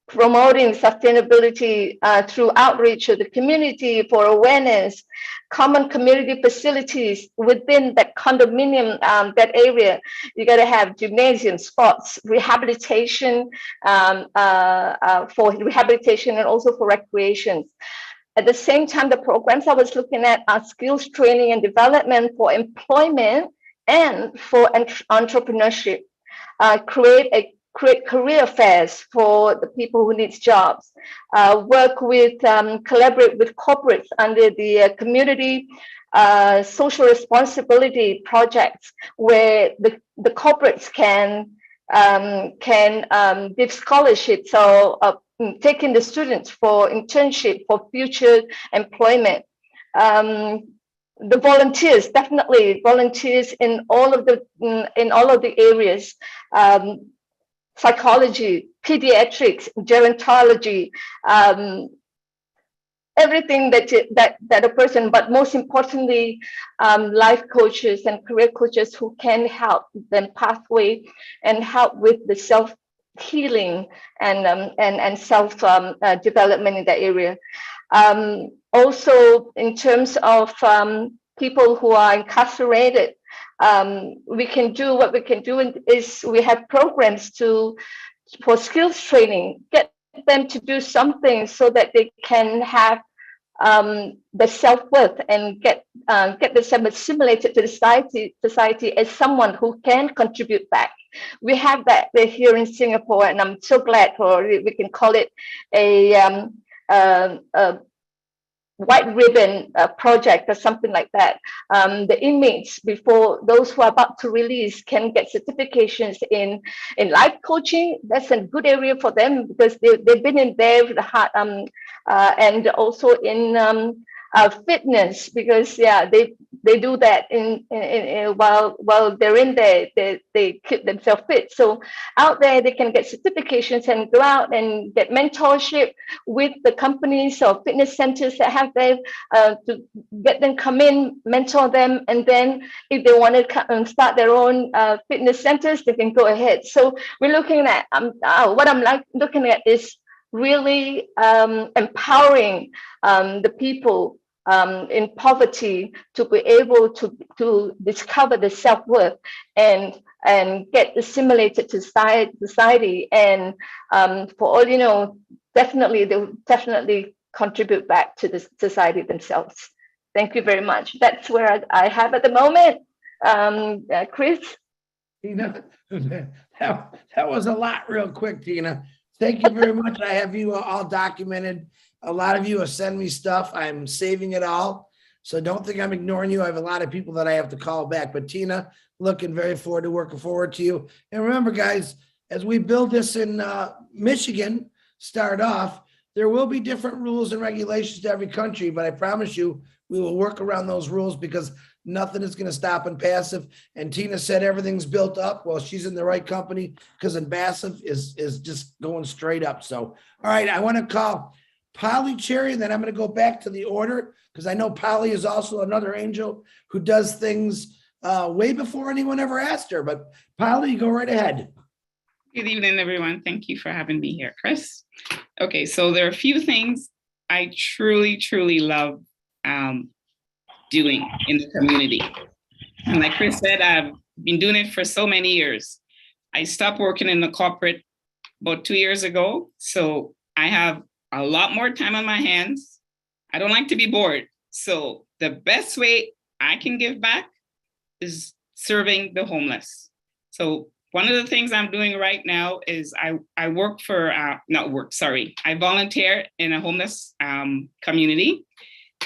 Promoting sustainability through outreach to the community for awareness, common community facilities within that condominium, that area. You got to have gymnasium, sports, rehabilitation, for rehabilitation and also for recreation. At the same time, the programs I was looking at are skills training and development for employment and for entrepreneurship. Create career fairs for the people who need jobs, collaborate with corporates under the community social responsibility projects, where the corporates can give scholarships or taking the students for internship for future employment. The volunteers, definitely volunteers in all of the areas. Psychology, pediatrics, gerontology, everything that a person, but most importantly, life coaches and career coaches who can help them pathway and help with the self-healing and self-development in that area. Also, in terms of people who are incarcerated, we can do what we can do is we have programs for skills training, get them to do something so that they can have the self-worth and get themselves assimilated to the society as someone who can contribute back. We have that here in Singapore, and I'm so glad we can call it a white ribbon project or something like that. The inmates, before those who are about to release, can get certifications in life coaching. That's a good area for them, because they've been in there with the heart, and also in fitness, because they do that while they're in there, they keep themselves fit. So out there they can get certifications and go out and get mentorship with the companies or fitness centers that have there, to get them come in, mentor them, and then if they want to start their own fitness centers, they can go ahead. So we're looking at what I'm looking at is really empowering the people in poverty to be able to discover the self-worth and get assimilated to society. And for all you know, definitely they will definitely contribute back to the society themselves. Thank you very much. That's where I have at the moment. Chris? Tina, that was a lot real quick, Tina. Thank you very much. I have you all documented. A lot of you have sent me stuff. I'm saving it all. So don't think I'm ignoring you. I have a lot of people that I have to call back. But Tina, looking very forward to working forward to you. And remember, guys, as we build this in Michigan, start off, there will be different rules and regulations to every country, but I promise you, we will work around those rules because nothing is going to stop in passive. And Tina said everything's built up. Well, she's in the right company because in passive is just going straight up. So, all right, I want to call Polly Cherry, and then I'm going to go back to the order because I know Polly is also another angel who does things way before anyone ever asked her. But Polly, go right ahead. Good evening, everyone. Thank you for having me here, Chris. Okay, so there are a few things I truly, truly love doing in the community. And like Chris said, I've been doing it for so many years. I stopped working in the corporate about 2 years ago. So I have a lot more time on my hands. I don't like to be bored. So the best way I can give back is serving the homeless. So one of the things I'm doing right now is I work for, I volunteer in a homeless community.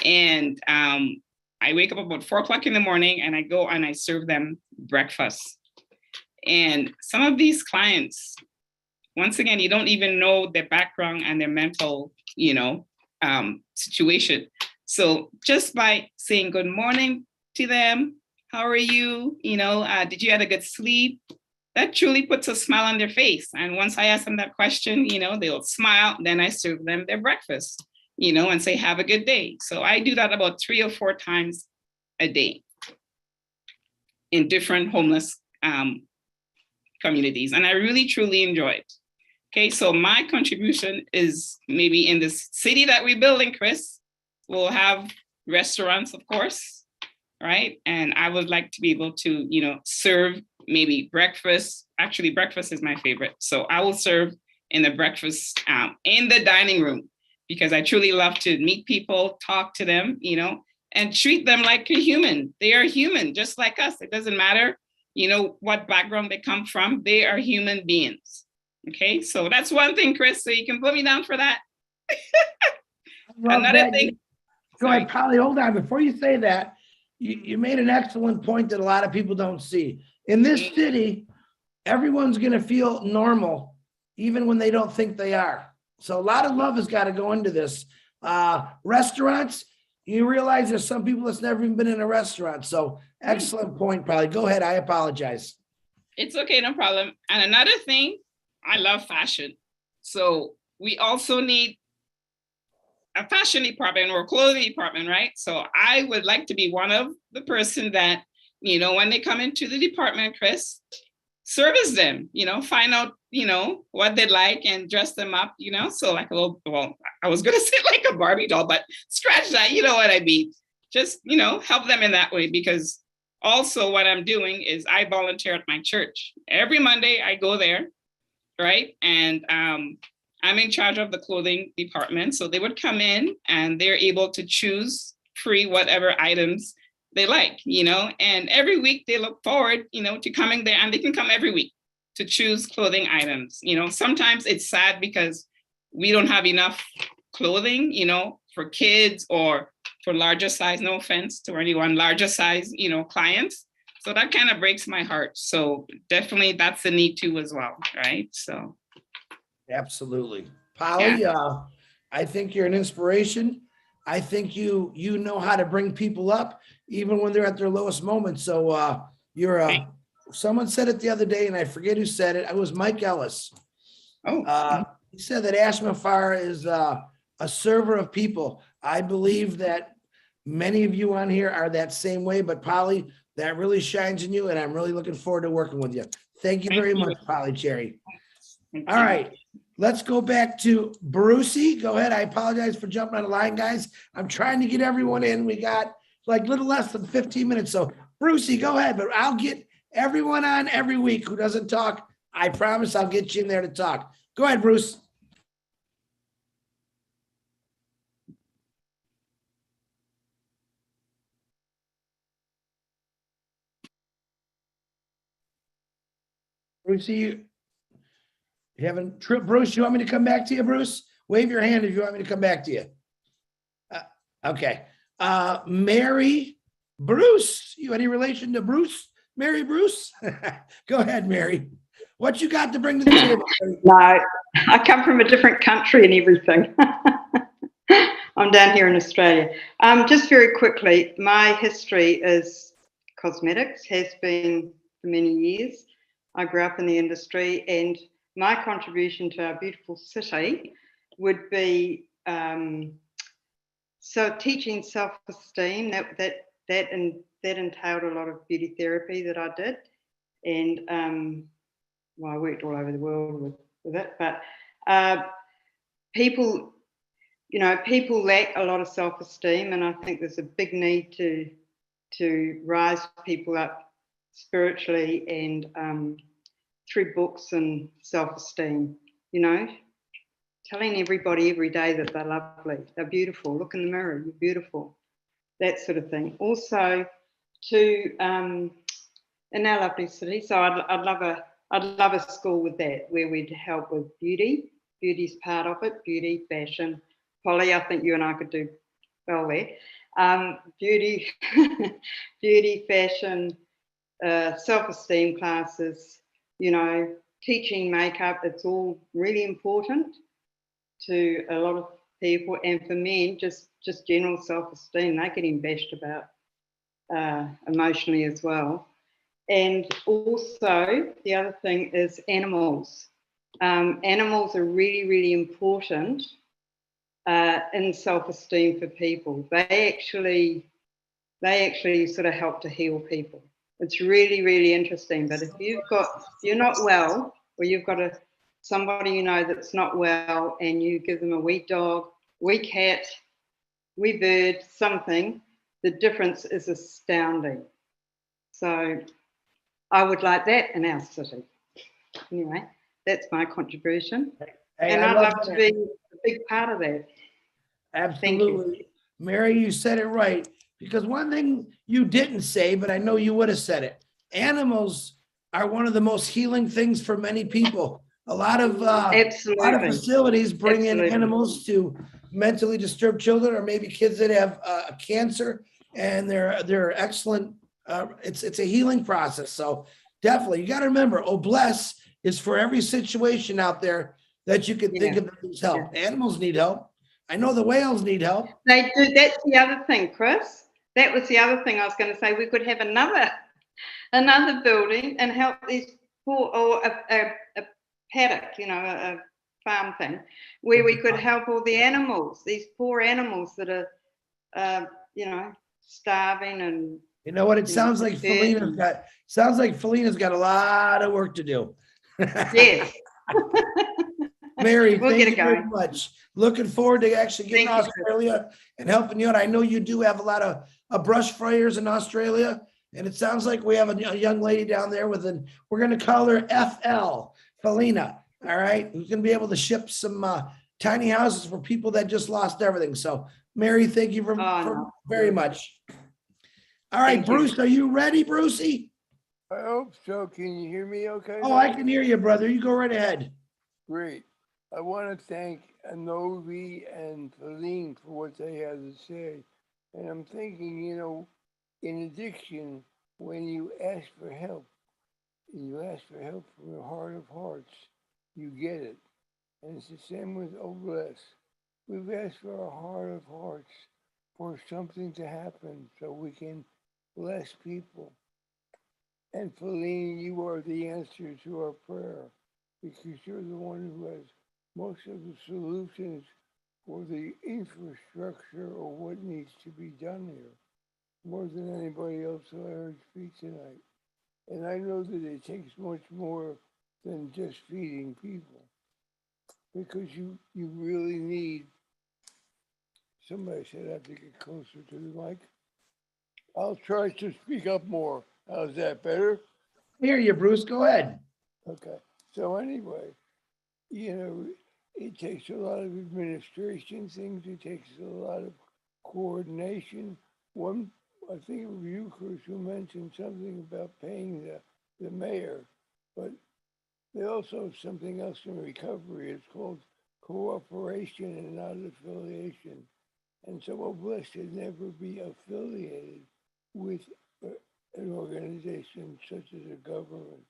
And I wake up about 4 o'clock in the morning and I go and I serve them breakfast. And some of these clients, once again, you don't even know their background and their mental, situation. So just by saying good morning to them, how are you? Did you have a good sleep? That truly puts a smile on their face. And once I ask them that question, they'll smile. Then I serve them their breakfast, and say, have a good day. So I do that about 3 or 4 times a day in different homeless communities. And I really, truly enjoy it. Okay, so my contribution is maybe in this city that we're building, Chris, we'll have restaurants, of course, right? And I would like to be able to, serve maybe breakfast. Actually, breakfast is my favorite. So I will serve in the breakfast, in the dining room, because I truly love to meet people, talk to them, and treat them like a human. They are human, just like us. It doesn't matter, what background they come from. They are human beings. Okay, so that's one thing, Chris. So you can put me down for that. Another thing. Go ahead, Polly, hold on. Before you say that, you made an excellent point that a lot of people don't see. In this city, everyone's going to feel normal, even when they don't think they are. So a lot of love has got to go into this. Restaurants, you realize there's some people that's never even been in a restaurant. So excellent point, Polly. Go ahead. I apologize. It's okay, no problem. And another thing, I love fashion. So we also need a fashion department or a clothing department, right? So I would like to be one of the person that, when they come into the department, Chris, service them, find out, what they like and dress them up, so like a little, well, I was going to say like a Barbie doll, but scratch that, you know what I mean? Just, help them in that way, because also what I'm doing is I volunteer at my church. Every Monday I go there, right? And I'm in charge of the clothing department. So they would come in and they're able to choose free whatever items they like, and every week they look forward, to coming there, and they can come every week to choose clothing items. Sometimes it's sad because we don't have enough clothing, for kids or for larger size, no offense to anyone, larger size, clients. So that kind of breaks my heart. So definitely that's the need too as well, right? So. Absolutely. Polly, yeah. I think you're an inspiration. I think you know how to bring people up even when they're at their lowest moment. So someone said it the other day, and I forget who said it. It was Mike Ellis. He said that Ashman-Far is a server of people. I believe that many of you on here are that same way, but Polly, that really shines in you, and I'm really looking forward to working with you. Thank you very much, Polly Cherry. All right. let's go back to Brucey. Go ahead. I apologize for jumping on the line, guys. I'm trying to get everyone in. We got like little less than 15 minutes. So Brucey, go ahead, but I'll get everyone on every week who doesn't talk. I promise I'll get you in there to talk. Go ahead, Bruce. Brucey, you haven't, Bruce, you want me to come back to you, Bruce? Wave your hand if you want me to come back to you. Okay. Mary Bruce, you any relation to Bruce? Mary Bruce? Go ahead, Mary. What you got to bring to the table? No, I come from a different country and everything. I'm down here in Australia. Just very quickly, my history is cosmetics, has been for many years. I grew up in the industry, and my contribution to our beautiful city would be so teaching self-esteem. That entailed a lot of beauty therapy that I did, and well, I worked all over the world with it. But people, people lack a lot of self-esteem, and I think there's a big need to rise people up spiritually and through books and self-esteem, telling everybody every day that they're lovely, they're beautiful, look in the mirror, you're beautiful, that sort of thing. Also in our lovely city, so I'd love a school with that, where we'd help with beauty. Beauty's part of it, beauty, fashion. Polly, I think you and I could do well there. Beauty, beauty, fashion, self-esteem classes, teaching makeup. It's all really important to a lot of people, and for men, just general self-esteem. They're getting bashed about emotionally as well. And also the other thing is animals. Animals are really, really important in self-esteem for people. They actually sort of help to heal people. It's really, really interesting. But if you're not well, or you've got somebody that's not well, and you give them a wee dog, wee cat, wee bird, something, the difference is astounding. So I would like that in our city. Anyway, that's my contribution. Hey, and I I'd love love to that. be a big part of that. Absolutely. Mary, you said it right. Because one thing you didn't say, but I know you would have said it, animals are one of the most healing things for many people. A lot of facilities bring in animals to mentally disturbed children, or maybe kids that have cancer, and they're excellent. It's a healing process. So definitely, you got to remember, Obless is for every situation out there that you could think of that needs help. Animals need help. I know the whales need help. They do. That's the other thing, Chris. That was the other thing I was going to say. We could have another building and help these poor, or a paddock, a farm thing, where we could help all the animals, these poor animals that are, starving and. You know what? It sounds like Felina's got a lot of work to do. Yes. Mary, We'll thank get you it very going. much. Looking forward to actually getting to Thank you, Australia and helping you out. I know you do have a lot of brush fryers in Australia, and it sounds like we have a young lady down there we're going to call her FL, Felina, all right? Who's going to be able to ship some tiny houses for people that just lost everything. So, Mary, thank you very much. All right, Bruce, are you ready, Brucey? I hope so. Can you hear me okay? Oh, I can hear you, brother. You go right ahead. Great. I want to thank Anovi and Feline for what they had to say. And I'm thinking, in addiction, when you ask for help, and you ask for help from the heart of hearts, you get it. And it's the same with Obless. We've asked for a heart of hearts for something to happen so we can bless people. And Feline, you are the answer to our prayer, because you're the one who has most of the solutions for the infrastructure or what needs to be done here, more than anybody else who I heard speak tonight. And I know that it takes much more than just feeding people. because you really need, somebody said I have to get closer to the mic. I'll try to speak up more. How's that better? Hear you, Bruce. Go ahead. Okay. So anyway, you know, it takes a lot of administration things. It takes a lot of coordination. One, I think it was you, Chris, who mentioned something about paying the mayor, but they also have something else in recovery. It's called cooperation and not affiliation. And so Oblast should never be affiliated with an organization such as a government.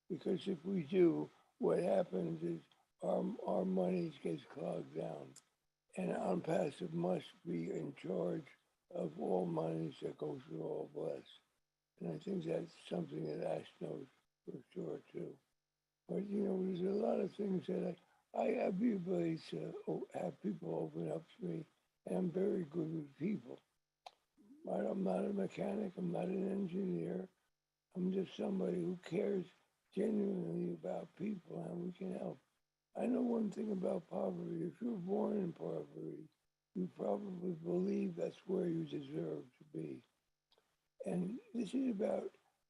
Because if we do, what happens is our money gets clogged down. And OnPassive must be in charge of all monies that go through Oblast. And I think that's something that Ash knows for sure too. But you know, there's a lot of things that I have the ability to have people open up to me, and I'm very good with people. I'm not a mechanic, I'm not an engineer. I'm just somebody who cares genuinely about people and we can help. I know one thing about poverty. If you're born in poverty, you probably believe that's where you deserve to be. And this is about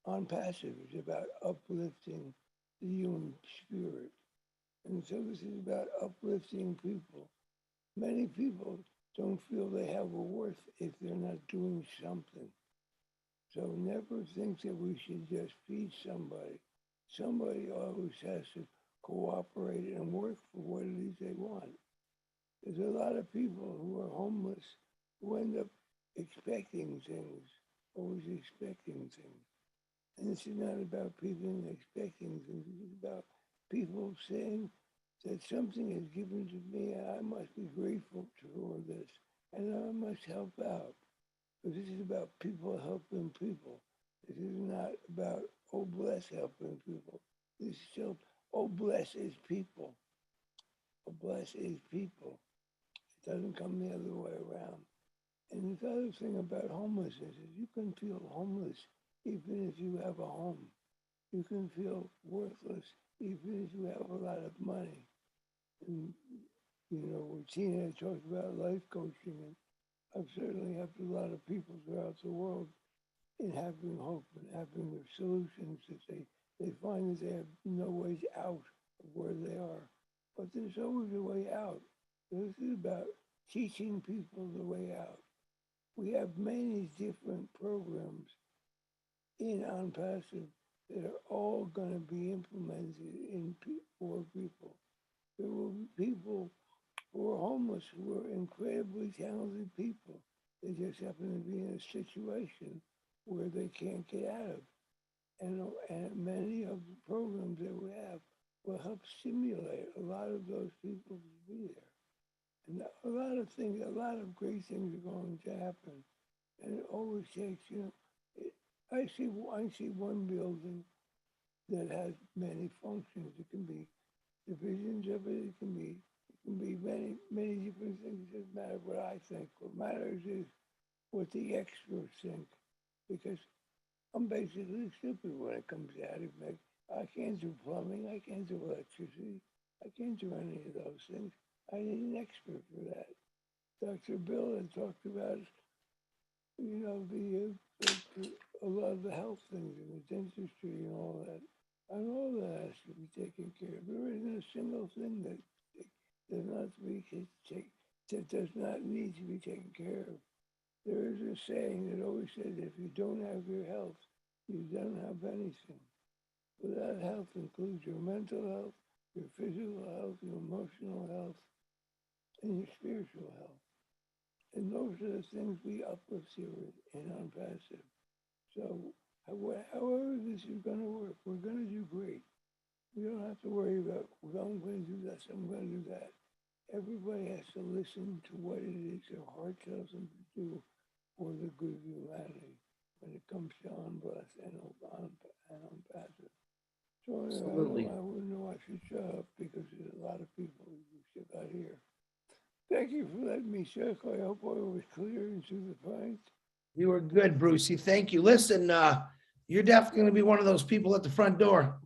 OnPassive. It's about uplifting the human spirit. And so this is about uplifting people. Many people don't feel they have a worth if they're not doing something. So never think that we should just feed somebody. Somebody always has to cooperate and work for what it is they want. There's a lot of people who are homeless who end up expecting things, always expecting things. And this is not about people expecting things. It's about people saying that something is given to me and I must be grateful for this and I must help out. But this is about people helping people. This is not about Oblast helping people. This is still Oblast is people. Oblast is people. It doesn't come the other way around. And the other thing about homelessness is you can feel homeless even if you have a home. You can feel worthless even if you have a lot of money. And, you know, Tina talked about life coaching, and I've certainly helped a lot of people throughout the world in having hope and having their solutions that they find that they have no ways out of where they are. But there's always a way out. This is about teaching people the way out. We have many different programs in OnPassive that are all going to be implemented for people. There will be people who are homeless who are incredibly talented people. They just happen to be in a situation where they can't get out of. And many of the programs that we have will help stimulate a lot of those people to be there. And a lot of great things are going to happen. And it always takes, you know, I see one building that has many functions. It can be divisions of it. It can be many, many different things. It doesn't matter what I think. What matters is what the experts think. Because I'm basically stupid when it comes to how to make. I can't do plumbing. I can't do electricity. I can't do any of those things. I need an expert for that. Dr. Bill had talked about, you know, a lot of the health things and the dentistry and all that. And all that has to be taken care of. There isn't a single thing that does not need to be taken care of. There is a saying that always says, if you don't have your health, you don't have anything. Well, that health includes your mental health, your physical health, your emotional health, and your spiritual health. And those are the things we uplift here in OnPassive. So however this is going to work, we're going to do great. We don't have to worry about, well, I'm going to do this, I'm going to do that. Everybody has to listen to what it is their heart tells them to do for the good of humanity when it comes to OnPassive and OnPassive. So Absolutely. I wouldn't know I should shut up because there's a lot of people who should not hear. Thank you for letting me circle. I hope I was clear and to the point. You were good, Brucey. Thank you. Listen, you're definitely going to be one of those people at the front door.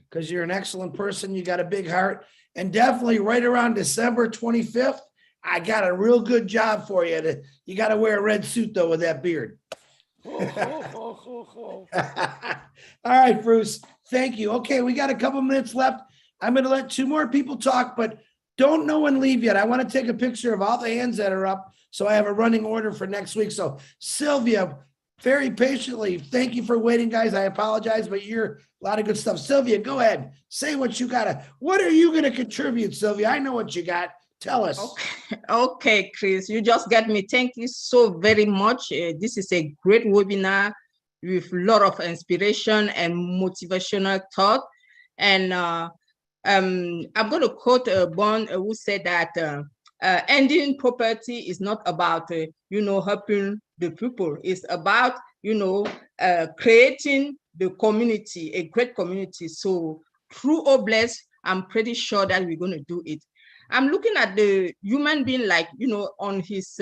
because you're an excellent person. You got a big heart. And definitely right around December 25th, I got a real good job for you. You got to wear a red suit though with that beard. All right, Bruce. Thank you. Okay, we got a couple minutes left. I'm going to let 2 more people talk, but don't no one leave yet. I want to take a picture of all the hands that are up so I have a running order for next week. So Sylvia, very patiently, thank you for waiting, guys. I apologize, but you're a lot of good stuff. Sylvia, go ahead. Say what you got. What are you going to contribute, Sylvia? I know what you got. Tell us. Okay, Chris, you just got me. Thank you so very much. This is a great webinar with a lot of inspiration and motivational thought. And I'm going to quote Bond who said that ending poverty is not about, helping the people. It's about, creating the community, a great community. So through Obless, I'm pretty sure that we're going to do it. I'm looking at the human being like, on his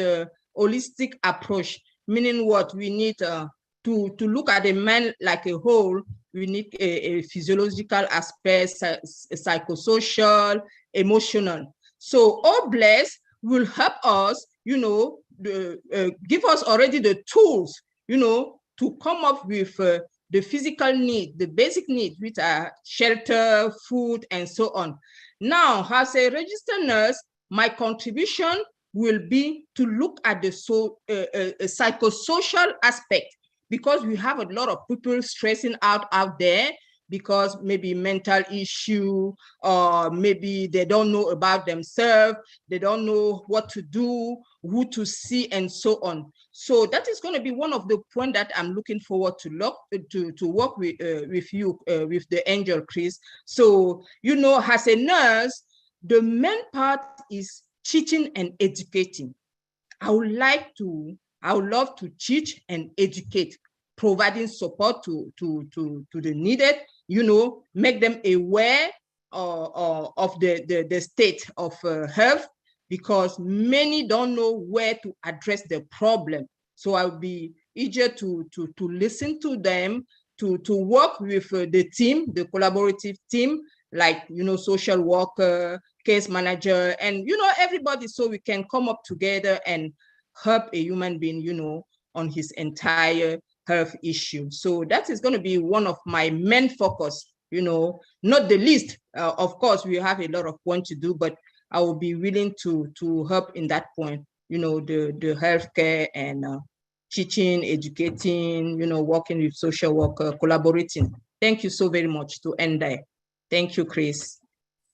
holistic approach, meaning what we need to look at the man like a whole. We need a physiological aspect, psychosocial, emotional. So Obless will help us, give us already the tools, to come up with the physical need, the basic needs, which are shelter, food, and so on. Now, as a registered nurse, my contribution will be to look at the psychosocial aspect, because we have a lot of people stressing out there because maybe mental issue, or maybe they don't know about themselves, they don't know what to do, who to see, and so on. So that is going to be one of the points that I'm looking forward to work with you, with the Angel, Chris. So, as a nurse, the main part is teaching and educating. I would love to teach and educate, providing support to the needed, make them aware of the state of health, because many don't know where to address the problem. So I'll be eager to listen to them, to work with the team, the collaborative team, like, social worker, case manager, and, everybody, so we can come up together and help a human being, on his entire health issue. So that is going to be one of my main focus, not the least. Of course, we have a lot of work to do, but I will be willing to help in that point, the healthcare and teaching, educating, working with social worker, collaborating. Thank you so very much to end there. Thank you, Chris.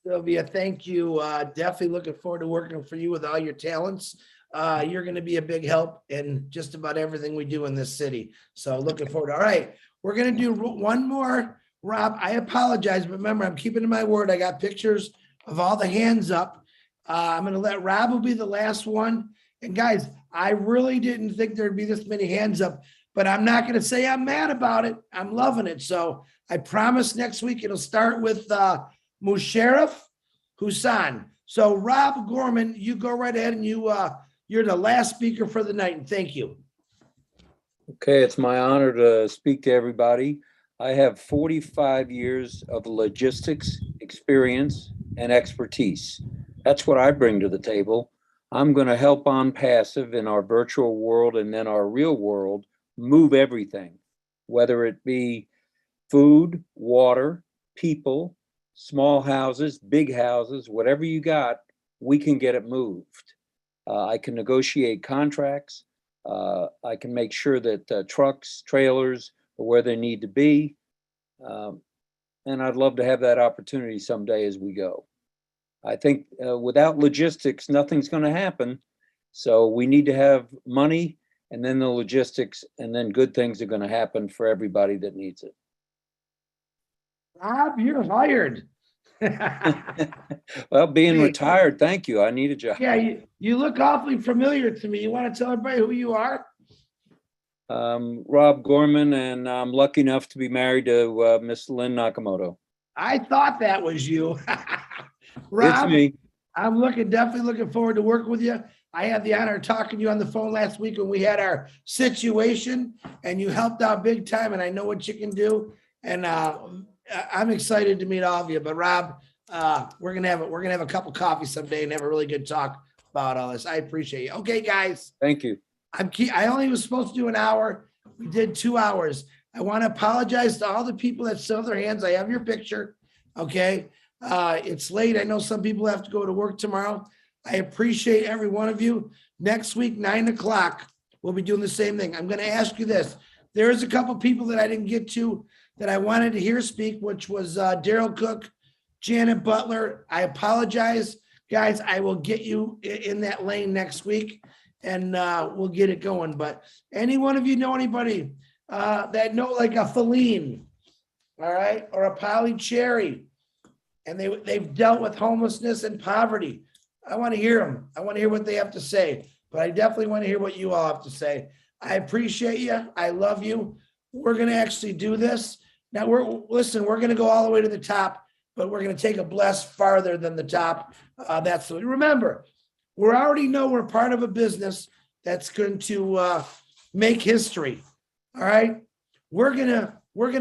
Sylvia, thank you. Definitely looking forward to working for you with all your talents. You're going to be a big help in just about everything we do in this city. So looking forward. All right, we're going to do one more. Rob, I apologize, but remember, I'm keeping to my word. I got pictures of all the hands up. I'm going to let Rob will be the last one. And guys, I really didn't think there'd be this many hands up, but I'm not going to say I'm mad about it. I'm loving it. So I promise next week it'll start with Musharraf Hussain. So Rob Gorman, you go right ahead, and you're the last speaker for the night. And thank you. Okay, it's my honor to speak to everybody. I have 45 years of logistics experience and expertise. That's what I bring to the table. I'm going to help OnPassive in our virtual world and then our real world move everything, whether it be food, water, people, small houses, big houses, whatever you got, we can get it moved. I can negotiate contracts. I can make sure that trucks, trailers are where they need to be. And I'd love to have that opportunity someday as we go. I think without logistics, nothing's going to happen. So we need to have money, and then the logistics, and then good things are going to happen for everybody that needs it. Rob, you're hired. Well, being retired, thank you. I need a job. Yeah, you look awfully familiar to me. You want to tell everybody who you are? Rob Gorman, and I'm lucky enough to be married to Miss Lynn Nakamoto. I thought that was you. Rob, it's me. I'm definitely looking forward to working with you. I had the honor of talking to you on the phone last week when we had our situation, and you helped out big time, and I know what you can do. And I'm excited to meet all of you, but Rob, we're gonna have a cup of coffee someday and have a really good talk about all this. I appreciate you. Okay, guys. Thank you. I only was supposed to do an hour. We did 2 hours. I want to apologize to all the people that still have their hands. I have your picture. Okay. It's late. I know some people have to go to work tomorrow. I appreciate every one of you. Next week, 9 o'clock, we'll be doing the same thing. I'm going to ask you this. There is a couple people that I didn't get to that I wanted to hear speak, which was Daryl Cook, Janet Butler. I apologize, guys. I will get you in that lane next week and we'll get it going. But any one of you know anybody that know like a Feline, all right, or a Polly Cherry, and they've dealt with homelessness and poverty. I want to hear them. I want to hear what they have to say, but I definitely want to hear what you all have to say. I appreciate you. I love you. We're going to actually do this. Now we're going to go all the way to the top, but we're going to take a bless farther than the top. Remember, we already know we're part of a business that's going to make history. All right. We're going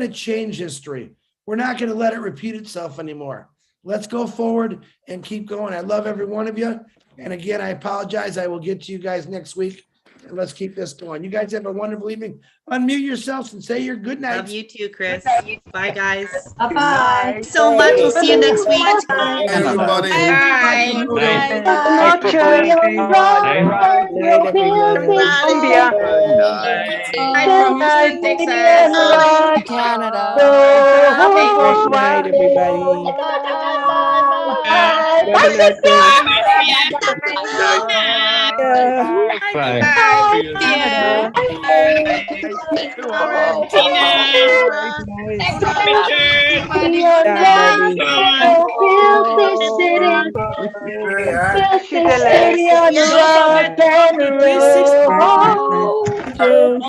to change history. We're not going to let it repeat itself anymore. Let's go forward and keep going. I love every one of you. And again, I apologize. I will get to you guys next week. And let's keep this going. You guys have a wonderful evening. Unmute yourselves and say your good night. Love you too, Chris. Bye, guys. Bye-bye. So much. We'll see you next week. Bye, everybody. Hi from Houston, Texas. Canada. Good night, everybody. Bye.